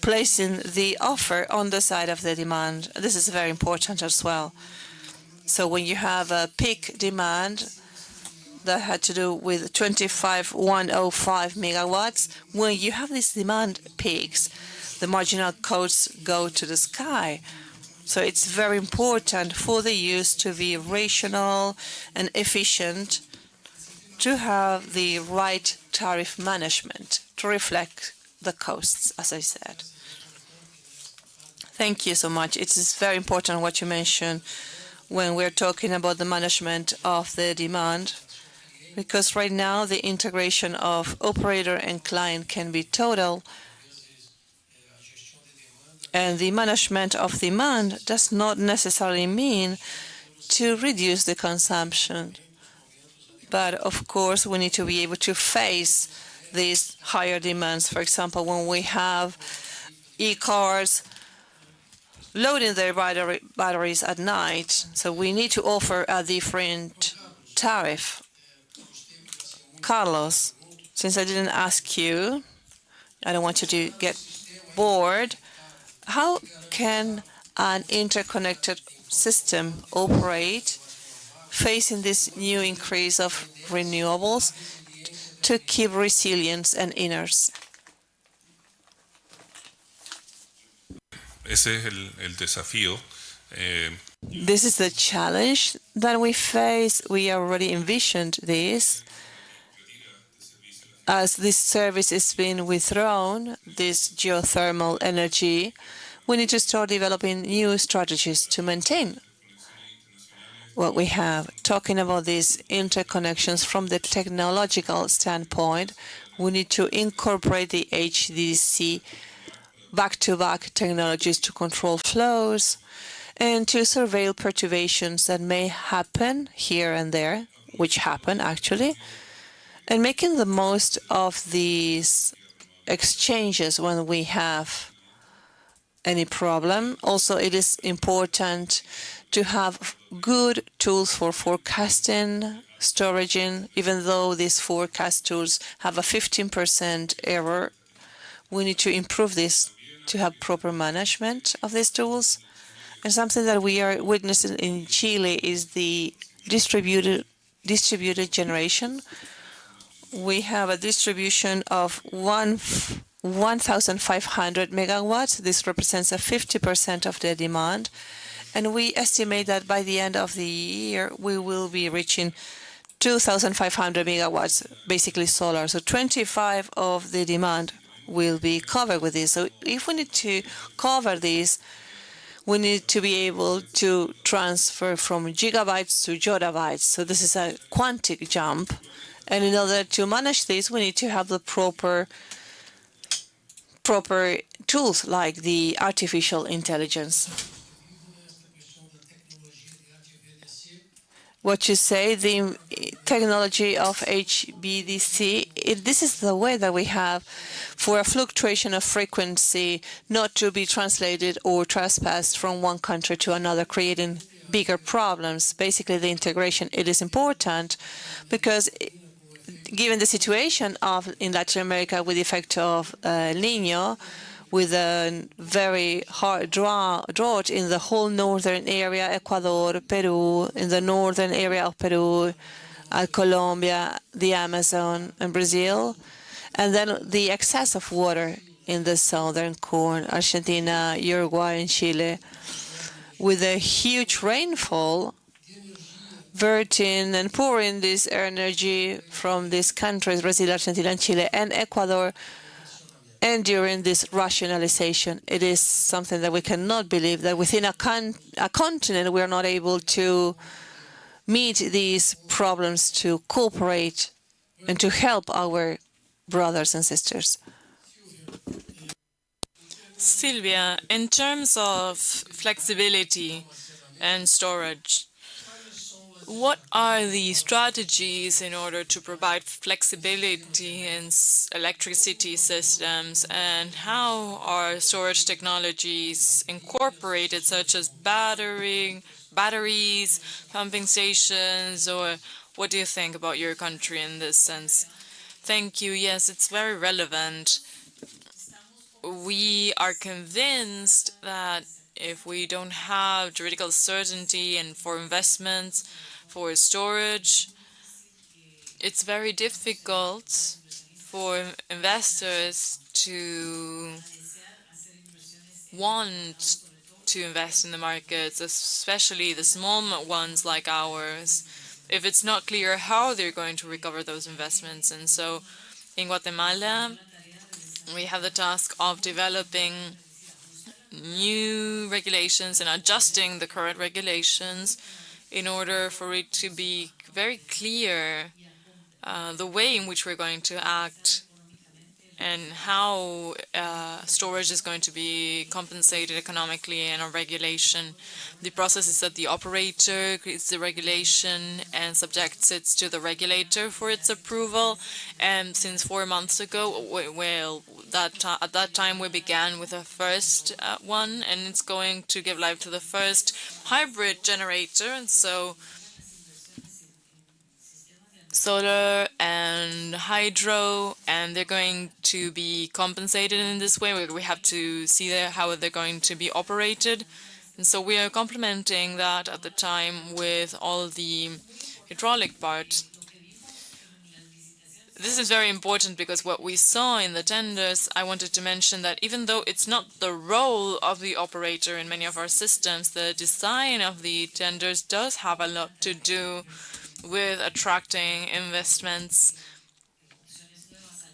placing the offer on the side of the demand. This is very important as well. So when you have a peak demand that had to do with 25,105 megawatts, when you have these demand peaks, the marginal costs go to the sky. So it's very important for the use to be rational and efficient, to have the right tariff management to reflect the costs, as I said. Thank you so much. It is very important what you mentioned when we're talking about the management of the demand, because right now the integration of operator and client can be total, and the management of demand does not necessarily mean to reduce the consumption. But of course, we need to be able to face these higher demands. For example, when we have e-cars loading their batteries at night, so we need to offer a different tariff. Carlos, since I didn't ask you, I don't want you to get bored. How can an interconnected system operate facing this new increase of renewables to keep resilience and inertia? Ese es el desafío. This is the challenge that we face. We already envisioned this. As this service is being withdrawn, this geothermal energy, we need to start developing new strategies to maintain what we have. Talking about these interconnections from the technological standpoint, we need to incorporate the HVDC back-to-back technologies to control flows and to surveil perturbations that may happen here and there, which happen actually, and making the most of these exchanges when we have any problem. Also, it is important to have good tools for forecasting, storaging. Even though these forecast tools have a 15% error, we need to improve this to have proper management of these tools. And something that we are witnessing in Chile is the distributed generation. We have a distribution of 1,500 megawatts. This represents a 50% of the demand. And we estimate that by the end of the year, we will be reaching 2,500 megawatts, basically solar. So 25 of the demand will be covered with this. So if we need to cover this, we need to be able to transfer from gigabytes to yottabytes. So this is a quantic jump. And in order to manage this, we need to have the proper tools like the artificial intelligence. What you say, the technology of HVDC, this is the way that we have for a fluctuation of frequency not to be translated or trespassed from one country to another, creating bigger problems. Basically, the integration, it is important because given the situation in Latin America with the effect of El Niño, with a very hard drought in the whole northern area, Ecuador, Peru, in the northern area of Peru, Colombia, the Amazon, and Brazil, and then the excess of water in the southern corner, Argentina, Uruguay, and Chile, with a huge rainfall, diverting and pouring this energy from these countries, Brazil, Argentina, and Chile, and Ecuador, and during this rationalization. It is something that we cannot believe, that within a continent we are not able to meet these problems, to cooperate and to help our brothers and sisters. Silvia, in terms of flexibility and storage, What are the strategies in order to provide flexibility in electricity systems, and how are storage technologies incorporated, such as batteries, pumping stations, or what do you think about your country in this sense? Thank you. Yes, it's very relevant. We are convinced that if we don't have juridical certainty and for investments, for storage, it's very difficult for investors to want to invest in the markets, especially the small ones like ours, if it's not clear how they're going to recover those investments. And so in Guatemala, we have the task of developing new regulations and adjusting the current regulations in order for it to be very clear the way in which we're going to act and how storage is going to be compensated economically in a regulation. The process is that the operator creates the regulation and subjects it to the regulator for its approval. And since 4 months ago, at that time we began with the first one, and it's going to give life to the first hybrid generator. And so solar and hydro, and they're going to be compensated in this way. We have to see how they're going to be operated. And so we are complementing that at the time with all the hydraulic part. This is very important because what we saw in the tenders, I wanted to mention that even though it's not the role of the operator in many of our systems, the design of the tenders does have a lot to do with attracting investments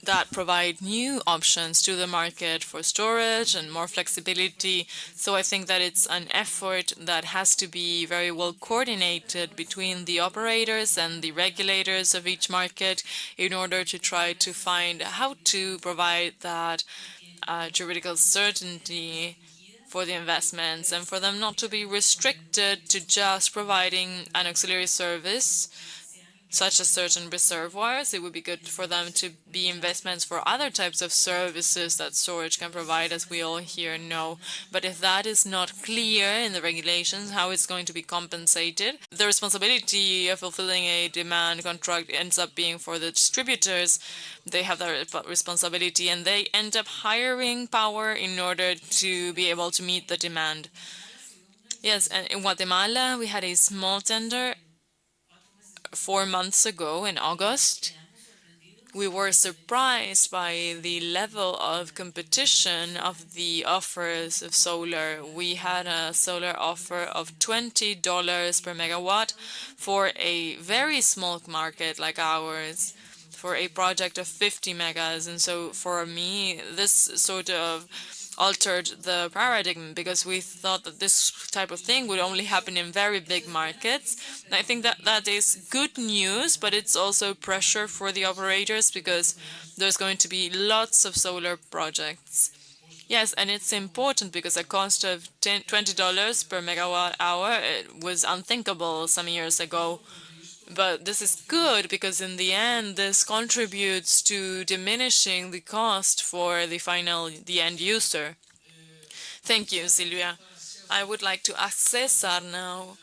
that provide new options to the market for storage and more flexibility. So I think that it's an effort that has to be very well coordinated between the operators and the regulators of each market in order to try to find how to provide that juridical certainty for the investments and for them not to be restricted to just providing an auxiliary service such as certain reservoirs. It would be good for them to be investments for other types of services that storage can provide, as we all here know. But if that is not clear in the regulations, how it's going to be compensated, the responsibility of fulfilling a demand contract ends up being for the distributors. They have that responsibility, and they end up hiring power in order to be able to meet the demand. Yes, and in Guatemala, we had a small tender 4 months ago in August. We were surprised by the level of competition of the offers of solar. We had a solar offer of $20 per megawatt for a very small market like ours, for a project of 50 megas. And so for me, this sort of altered the paradigm because we thought that this type of thing would only happen in very big markets. And I think that that is good news, but it's also pressure for the operators because there's going to be lots of solar projects. Yes, and it's important because a cost of $20 per megawatt hour was unthinkable some years ago. But this is good because in the end, this contributes to diminishing the cost for the end user. Thank you, Silvia. I would like to ask Cesar now.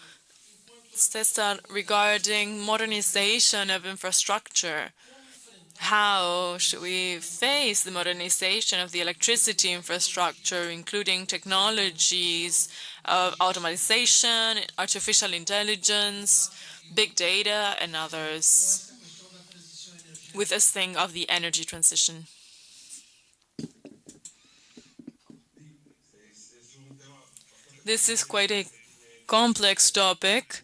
Cesar, regarding modernization of infrastructure, how should we face the modernization of the electricity infrastructure, including technologies of automation, artificial intelligence, big data, and others, with this thing of the energy transition? This is quite a complex topic.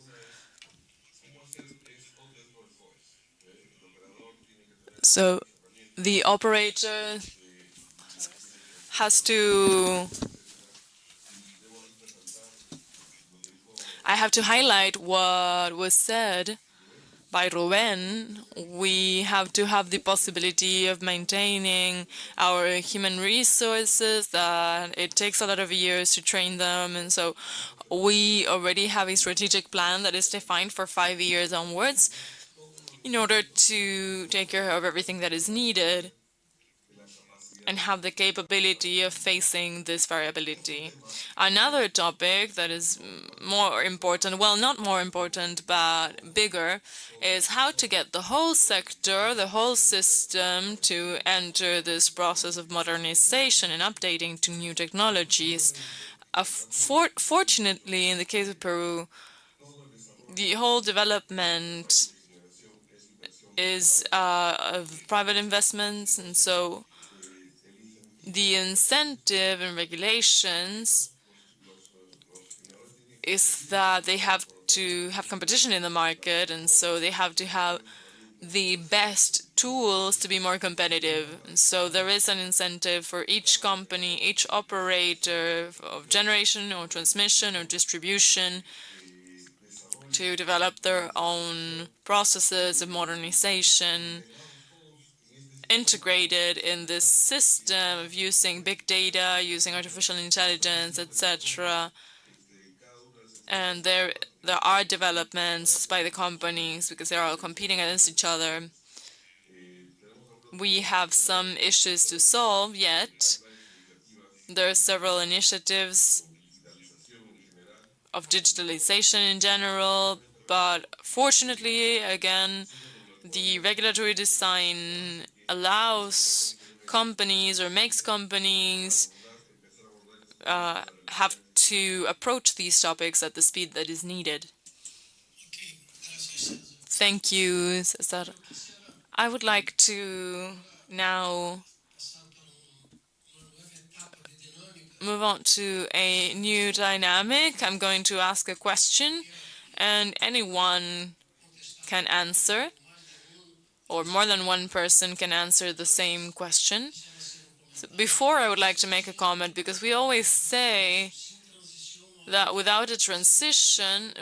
So the operator has to... I have to highlight what was said by Ruben. We have to have the possibility of maintaining our human resources, that it takes a lot of years to train them. And so we already have a strategic plan that is defined for 5 years onwards in order to take care of everything that is needed and have the capability of facing this variability. Another topic that is more important, well, not more important, but bigger, is how to get the whole sector, the whole system to enter this process of modernization and updating to new technologies. Fortunately, in the case of Peru, the whole development is of private investments, and so the incentive and regulations is that they have to have competition in the market, and so they have to have the best tools to be more competitive. And so there is an incentive for each company, each operator of generation or transmission or distribution to develop their own processes of modernization integrated in this system of using big data, using artificial intelligence, etc. And there are developments by the companies because they're all competing against each other. We have some issues to solve yet. There are several initiatives of digitalization in general, but fortunately, again, the regulatory design allows companies or makes companies have to approach these topics at the speed that is needed. Thank you, Cesar. I would like to now move on to a new dynamic. I'm going to ask a question, and anyone can answer, or more than one person can answer the same question. So before, I would like to make a comment, because we always say that without transmission,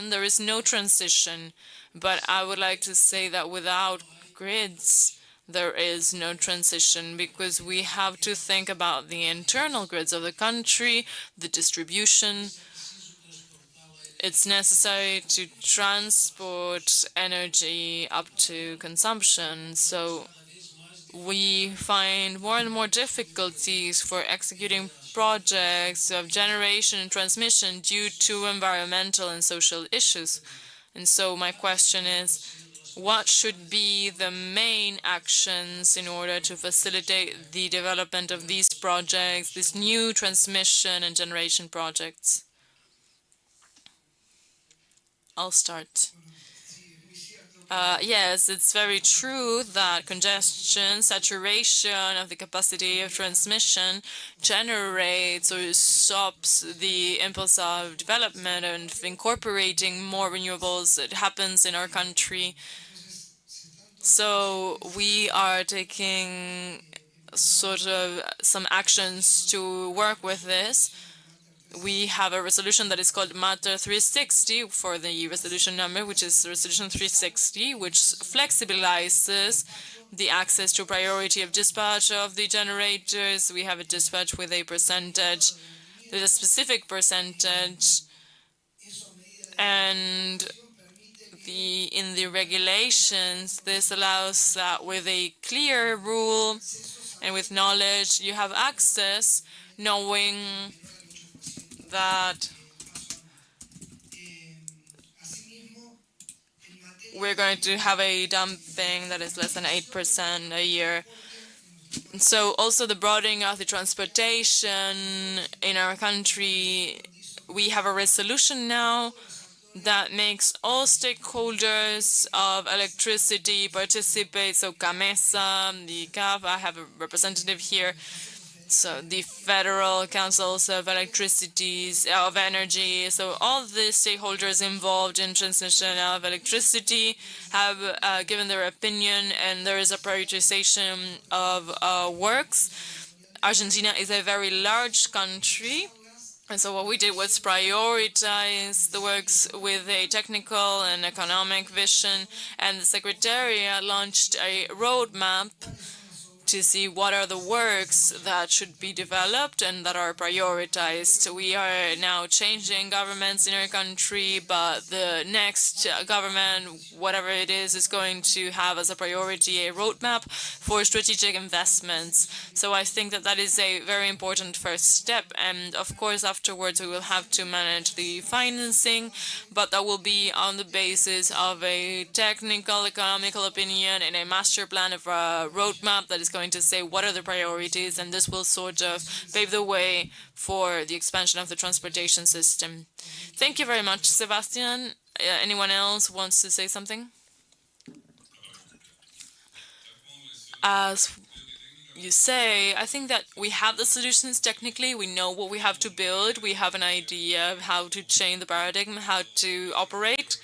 there is no transition. But I would like to say that without grids, there is no transition, because we have to think about the internal grids of the country, the distribution. It's necessary to transport energy up to consumption. So we find more and more difficulties for executing projects of generation and transmission due to environmental and social issues. And so my question is, what should be the main actions in order to facilitate the development of these projects, these new transmission and generation projects? I'll start. Yes, it's very true that congestion, saturation of the capacity of transmission generates or stops the impulse of development and incorporating more renewables. It happens in our country. So we are taking sort of some actions to work with this. We have a resolution that is called Matter 360 for the resolution number, which is Resolution 360, which flexibilizes the access to priority of dispatch of the generators. We have a dispatch with a percentage, with a specific percentage, and in the regulations, this allows that with a clear rule and with knowledge, you have access, knowing that we're going to have a dumping that is less than 8% a year. And so also the broadening of the transportation in our country, we have a resolution now that makes all stakeholders of electricity participate. So CAMESA, the CAF, I have a representative here. So the Federal Councils of Electricities, of Energy, so all the stakeholders involved in transmission of electricity have given their opinion, and there is a prioritization of works. Argentina is a very large country, and so what we did was prioritize the works with a technical and economic vision, and the Secretariat launched a roadmap to see what are the works that should be developed and that are prioritized. We are now changing governments in our country, but the next government, whatever it is going to have as a priority a roadmap for strategic investments. So I think that that is a very important first step. And of course, afterwards, we will have to manage the financing, but that will be on the basis of a technical, economical opinion and a master plan of a roadmap that is going to say what are the priorities, and this will sort of pave the way for the expansion of the transportation system. Thank you very much, Sebastian. Anyone else wants to say something? As you say, I think that we have the solutions technically. We know what we have to build. We have an idea of how to change the paradigm, how to operate.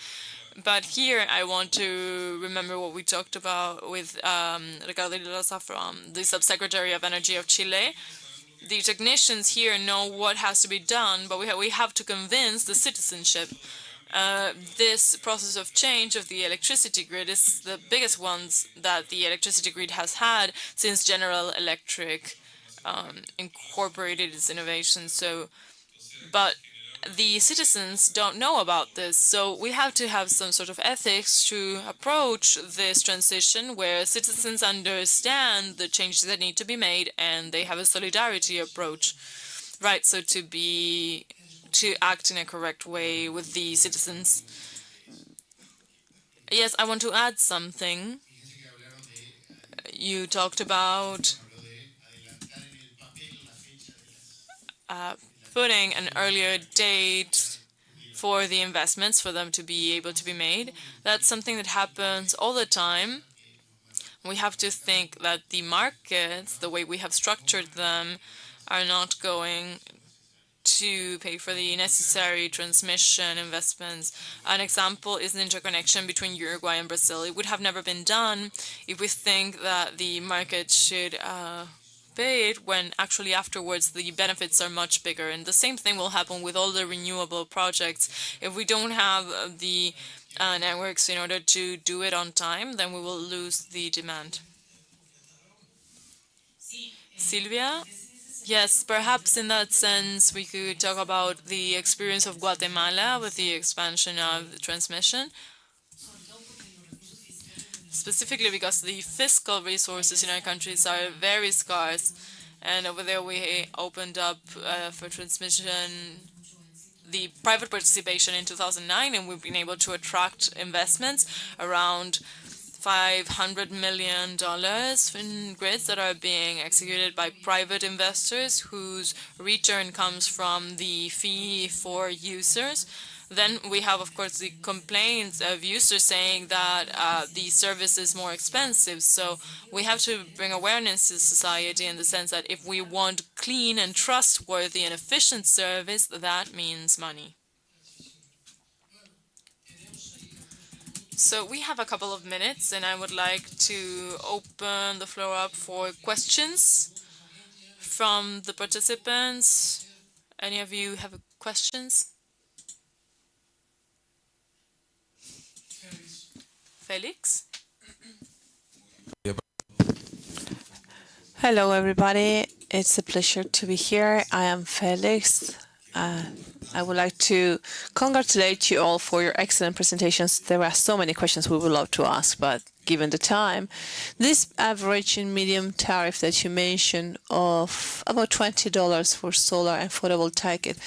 But here I want to remember what we talked about with Ricardo Rosa, the Subsecretary of Energy of Chile. The technicians here know what has to be done, but we have to convince the citizenship. This process of change of the electricity grid is the biggest ones that the electricity grid has had since General Electric incorporated its innovations. But the citizens don't know about this, so we have to have some sort of ethics to approach this transition where citizens understand the changes that need to be made and they have a solidarity approach. Right, so to act in a correct way with the citizens. Yes, I want to add something. You talked about putting an earlier date for the investments, for them to be able to be made. That's something that happens all the time. We have to think that the markets, the way we have structured them, are not going to pay for the necessary transmission investments. An example is the interconnection between Uruguay and Brazil. It would have never been done if we think that the market should pay it when actually afterwards the benefits are much bigger. And the same thing will happen with all the renewable projects. If we don't have the networks in order to do it on time, then we will lose the demand. Silvia? Yes, perhaps in that sense we could talk about the experience of Guatemala with the expansion of the transmission. Specifically because the fiscal resources in our countries are very scarce. And over there we opened up for transmission the private participation in 2009, and we've been able to attract investments around $500 million in grids that are being executed by private investors whose return comes from the fee for users. Then we have, of course, the complaints of users saying that the service is more expensive. So we have to bring awareness to society in the sense that if we want clean and trustworthy and efficient service, that means money. So we have a couple of minutes, and I would like to open the floor up for questions from the participants. Any of you have questions? Felix? Hello, everybody. It's a pleasure to be here. I am Felix. I would like to congratulate you all for your excellent presentations. There are so many questions we would love to ask, but given the time, this average and medium tariff that you mentioned of about $20 for solar and photovoltaic,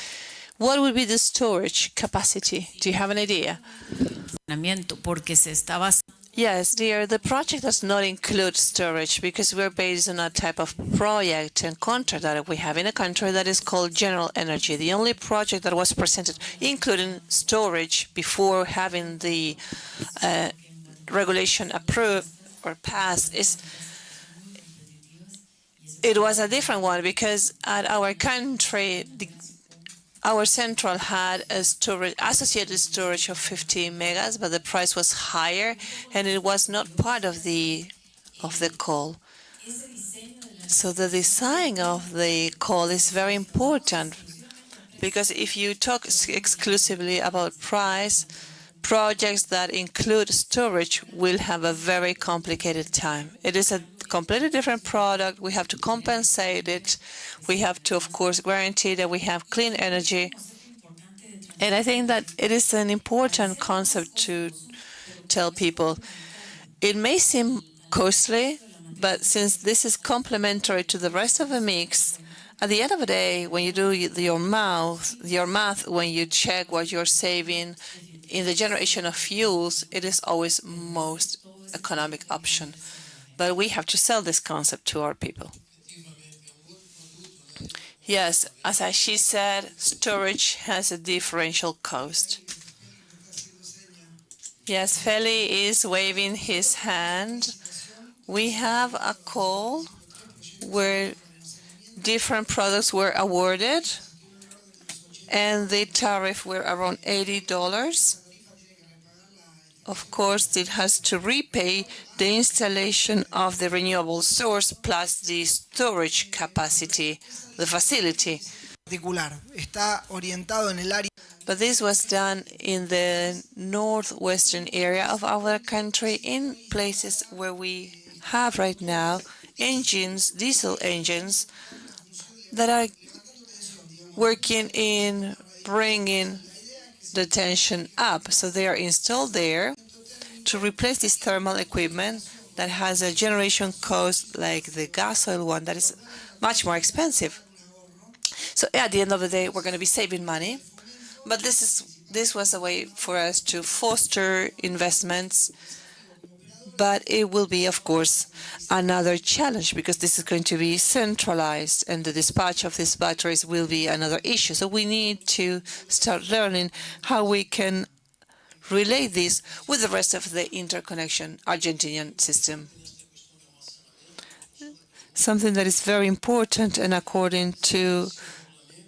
what would be the storage capacity? Do you have an idea? Yes, dear, the project does not include storage because we're based on a type of project and contract that we have in a country that is called General Energy. The only project that was presented, including storage, before having the regulation approved or passed, it was a different one because at our country, our central had a associated storage of 50 megas, but the price was higher, and it was not part of the call. So the design of the call is very important, because if you talk exclusively about price, projects that include storage will have a very complicated time. It is a completely different product. We have to compensate it. We have to, of course, guarantee that we have clean energy. And I think that it is an important concept to tell people. It may seem costly, but since this is complementary to the rest of the mix, at the end of the day, when you do your math, when you check what you're saving in the generation of fuels, it is always most economic option. But we have to sell this concept to our people. Yes, as she said, storage has a differential cost. Yes, Feli is waving his hand. We have a call where different products were awarded, and the tariff were around $80. Of course, it has to repay the installation of the renewable source plus the storage capacity, the facility. But this was done in the northwestern area of our country, in places where we have right now engines, diesel engines, that are working in bringing the tension up. So they are installed there to replace this thermal equipment that has a generation cost like the gas oil one that is much more expensive. So at the end of the day, we're going to be saving money. But this was a way for us to foster investments. But it will be, of course, another challenge because this is going to be centralized and the dispatch of these batteries will be another issue. So we need to start learning how we can relate this with the rest of the interconnection Argentinian system. Something that is very important, and according to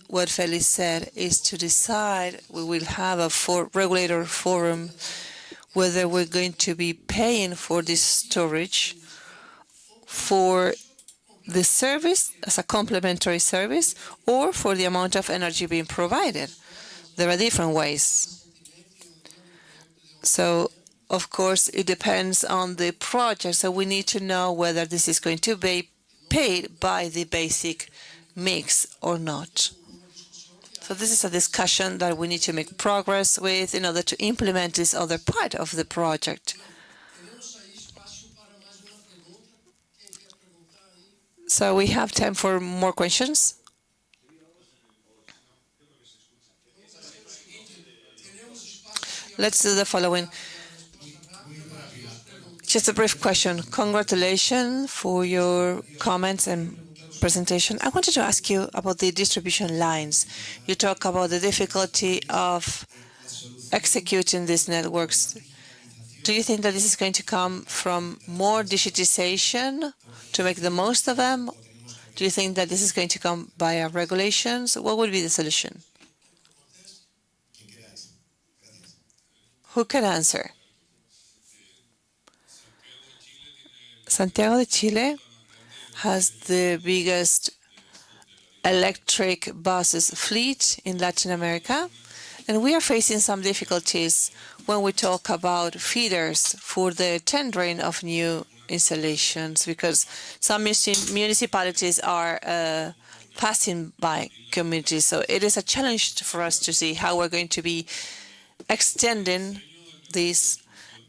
what Felix said, is to decide, we will have a regulator forum, whether we're going to be paying for this storage for the service as a complementary service or for the amount of energy being provided. There are different ways. So, of course, it depends on the project. So we need to know whether this is going to be paid by the basic mix or not. So this is a discussion that we need to make progress with in order to implement this other part of the project. So we have time for more questions. Let's do the following. Just a brief question. Congratulations for your comments and presentation. I wanted to ask you about the distribution lines. You talk about the difficulty of executing these networks. Do you think that this is going to come from more digitization to make the most of them? Do you think that this is going to come via regulations? What would be the solution? Who can answer? Santiago de Chile has the biggest electric buses fleet in Latin America, and we are facing some difficulties when we talk about feeders for the tendering of new installations, because some municipalities are passing by communities. So it is a challenge for us to see how we're going to be extending this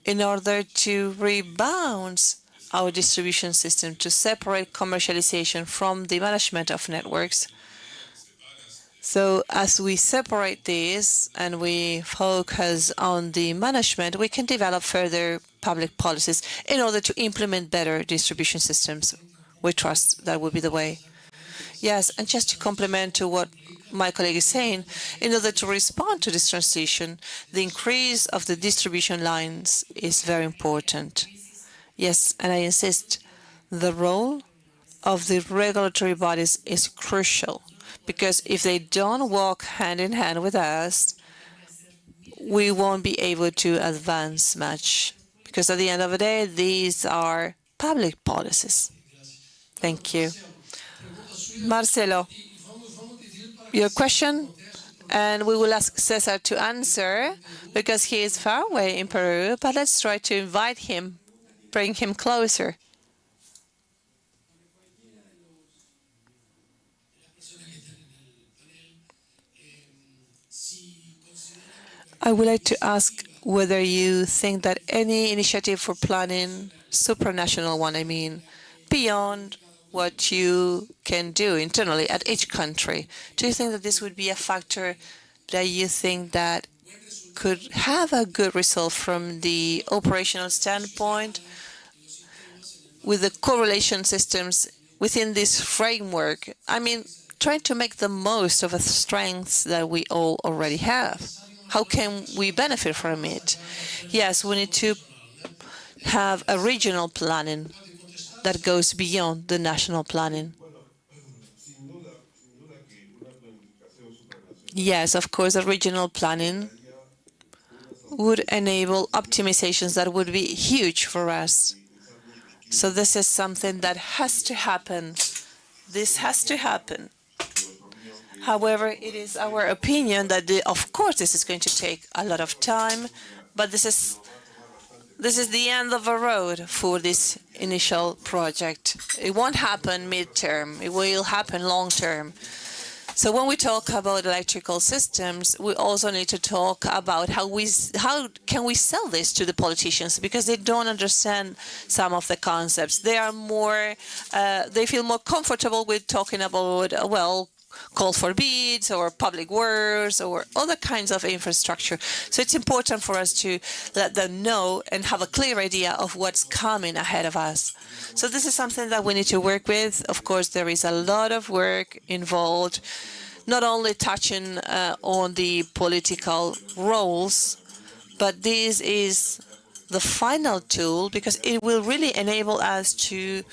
in order to rebalance our distribution system, to separate commercialization from the management of networks. So as we separate this and we focus on the management, we can develop further public policies in order to implement better distribution systems. We trust that will be the way. Yes, and just to complement to what my colleague is saying, in order to respond to this transition, the increase of the distribution lines is very important. Yes, and I insist, the role of the regulatory bodies is crucial, because if they don't walk hand in hand with us, we won't be able to advance much, because at the end of the day, these are public policies. Thank you. Marcelo, your question, and we will ask Cesar to answer, because he is far away in Peru, but let's try to invite him, bring him closer. I would like to ask whether you think that any initiative for planning, supranational one, I mean, beyond what you can do internally at each country, do you think that this would be a factor that you think that could have a good result from the operational standpoint with the correlation systems within this framework? I mean, trying to make the most of the strengths that we all already have. How can we benefit from it? Yes, we need to have a regional planning that goes beyond the national planning. Yes, of course, a regional planning would enable optimizations that would be huge for us. So this is something that has to happen. This has to happen. However, it is our opinion that, of course, this is going to take a lot of time, but this is the end of a road for this initial project. It won't happen mid-term. It will happen long-term. So when we talk about electrical systems, we also need to talk about how can we sell this to the politicians, because they don't understand some of the concepts. They are more, they feel more comfortable with talking about, well, call for bids or public works or other kinds of infrastructure. So it's important for us to let them know and have a clear idea of what's coming ahead of us. So this is something that we need to work with. Of course, there is a lot of work involved, not only touching on the political roles, but this is the final tool, because it will really enable us to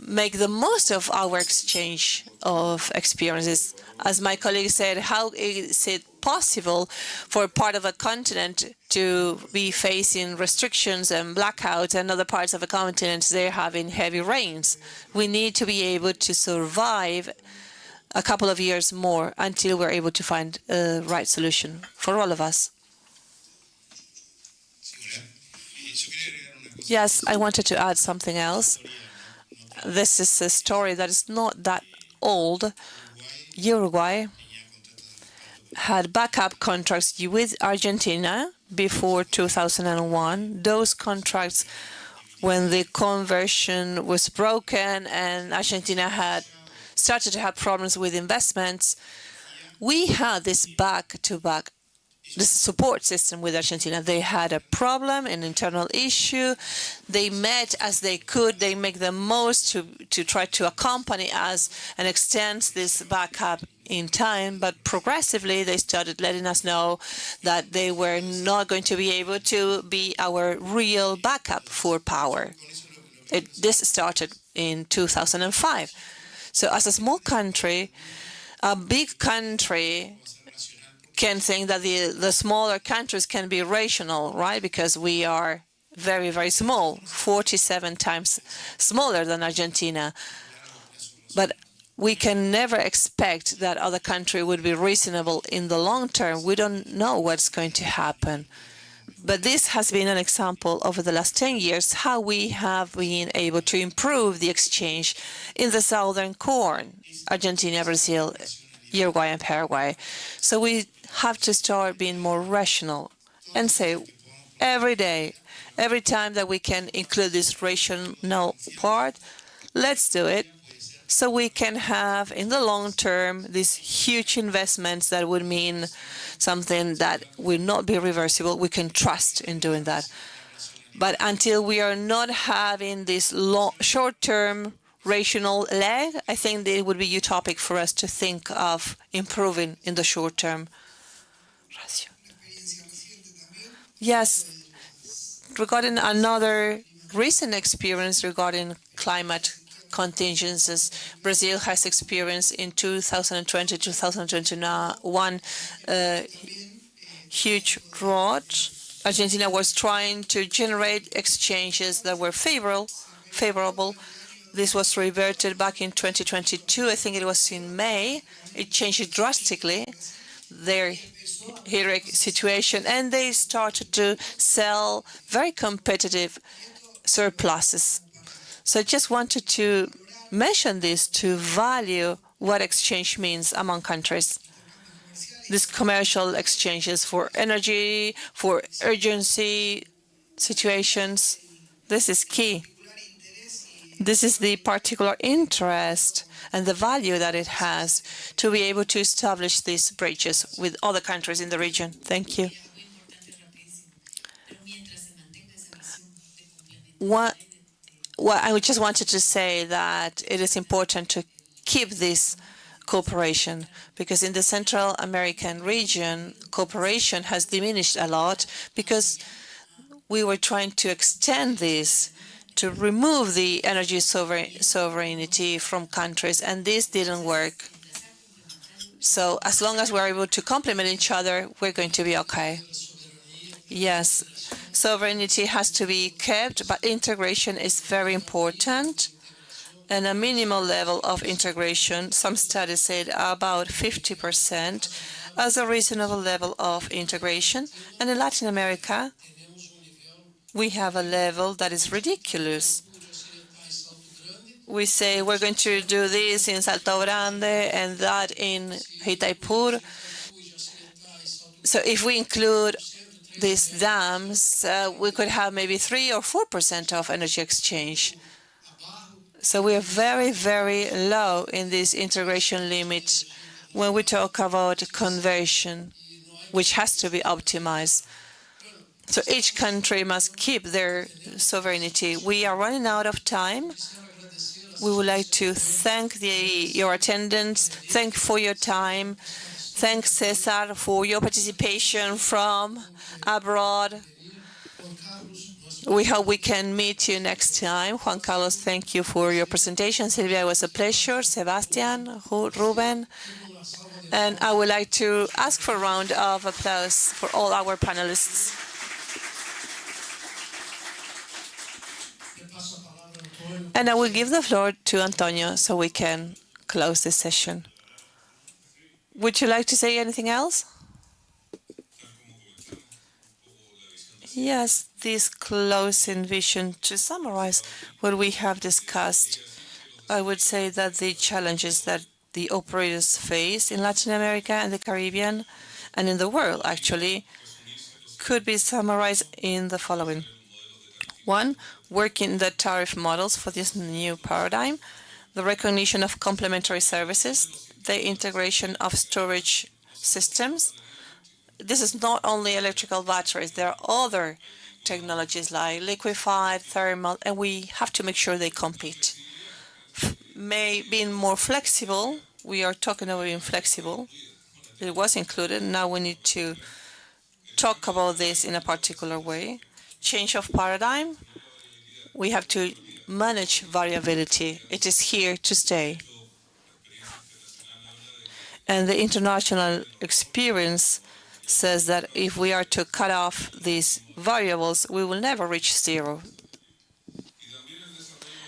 make the most of our exchange of experiences. As my colleague said, how is it possible for part of a continent to be facing restrictions and blackouts, and other parts of the continent they're having heavy rains? We need to be able to survive a couple of years more until we're able to find a right solution for all of us. Yes, I wanted to add something else. This is a story that is not that old. Uruguay had backup contracts with Argentina before 2001. Those contracts, when the conversion was broken and Argentina had started to have problems with investments, we had this back-to-back this support system with Argentina. They had a problem, an internal issue. They met as they could. They make the most to try to accompany us and extend this backup in time. But progressively, they started letting us know that they were not going to be able to be our real backup for power. This started in 2005. So as a small country, a big country can think that the smaller countries can be rational, right? Because we are very, very small, 47 times smaller than Argentina. But we can never expect that other country would be reasonable in the long term. We don't know what's going to happen. But this has been an example over the last 10 years how we have been able to improve the exchange in the southern core, Argentina, Brazil, Uruguay and Paraguay. So we have to start being more rational and say every day, every time that we can include this rational part, let's do it, so we can have in the long term these huge investments that would mean something that will not be reversible. We can trust in doing that. But until we are not having this short-term rational leg, I think it would be utopic for us to think of improving in the short term. Yes, regarding another recent experience regarding climate contingencies, Brazil has experienced in 2020, 2021 huge drought. Argentina was trying to generate exchanges that were favorable. This was reverted back in 2022. I think it was in May. It changed drastically, their heroic situation, and they started to sell very competitive surpluses. So I just wanted to mention this to value what exchange means among countries. these commercial exchanges for energy, for urgency situations. This is key. This is the particular interest and the value that it has to be able to establish these bridges with other countries in the region. Thank you. I just wanted to say that it is important to keep this cooperation, because in the Central American region, cooperation has diminished a lot because we were trying to extend this to remove the energy sovereignty from countries, and this didn't work. So as long as we're able to complement each other, we're going to be okay. Yes, sovereignty has to be kept, but integration is very important. And a minimal level of integration, some studies said about 50% as a reasonable level of integration. And in Latin America, we have a level that is ridiculous. We say we're going to do this in Salto Grande and that in Itaipur. So if we include these dams, we could have maybe 3 or 4% of energy exchange. So we are very, very low in this integration limit when we talk about conversion, which has to be optimized. So each country must keep their sovereignty. We are running out of time. We would like to thank your attendance, thank for your time, thank Cesar for your participation from abroad. We hope we can meet you next time. Juan Carlos, thank you for your presentation. Silvia, it was a pleasure. Sebastian, Ruben. And I would like to ask for a round of applause for all our panelists. And I will give the floor to Antonio so we can close this session. Would you like to say anything else? Yes, this closing vision. To summarize what we have discussed, I would say that the challenges that the operators face in Latin America and the Caribbean and in the world, actually, could be summarized in the following. One, working the tariff models for this new paradigm, the recognition of complementary services, the integration of storage systems. This is not only electrical batteries. There are other technologies like liquefied, thermal, and we have to make sure they compete. Being more flexible, we are talking about being flexible. It was included. Now we need to talk about this in a particular way. Change of paradigm. We have to manage variability. It is here to stay. And the international experience says that if we are to cut off these variables, we will never reach zero.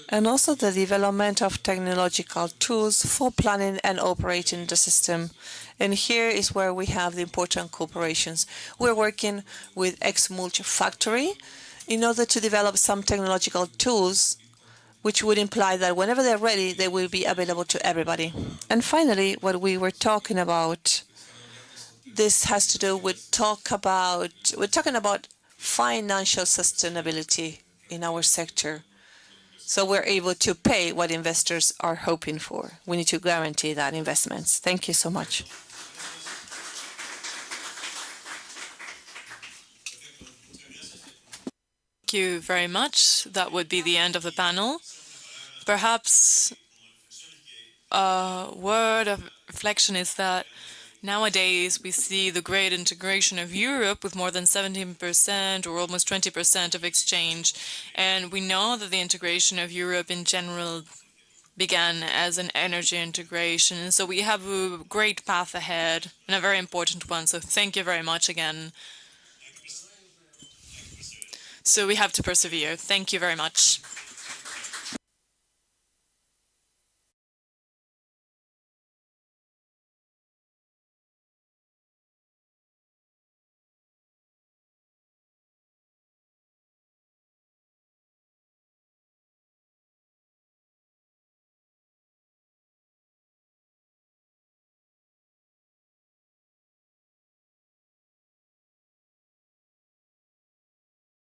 And also the development of technological tools for planning and operating the system. And here is where we have the important cooperations. We're working with Exmulch Factory in order to develop some technological tools which would imply that whenever they're ready, they will be available to everybody. And finally, what we were talking about, this has to do with we're talking about financial sustainability in our sector. So we're able to pay what investors are hoping for. We need to guarantee that investments. Thank you so much. Thank you very much. That would be the end of the panel. Perhaps a word of reflection is that nowadays we see the great integration of Europe with more than 17% or almost 20% of exchange. And we know that the integration of Europe in general began as an energy integration. And so we have a great path ahead and a very important one. So thank you very much again. So we have to persevere. Thank you very much.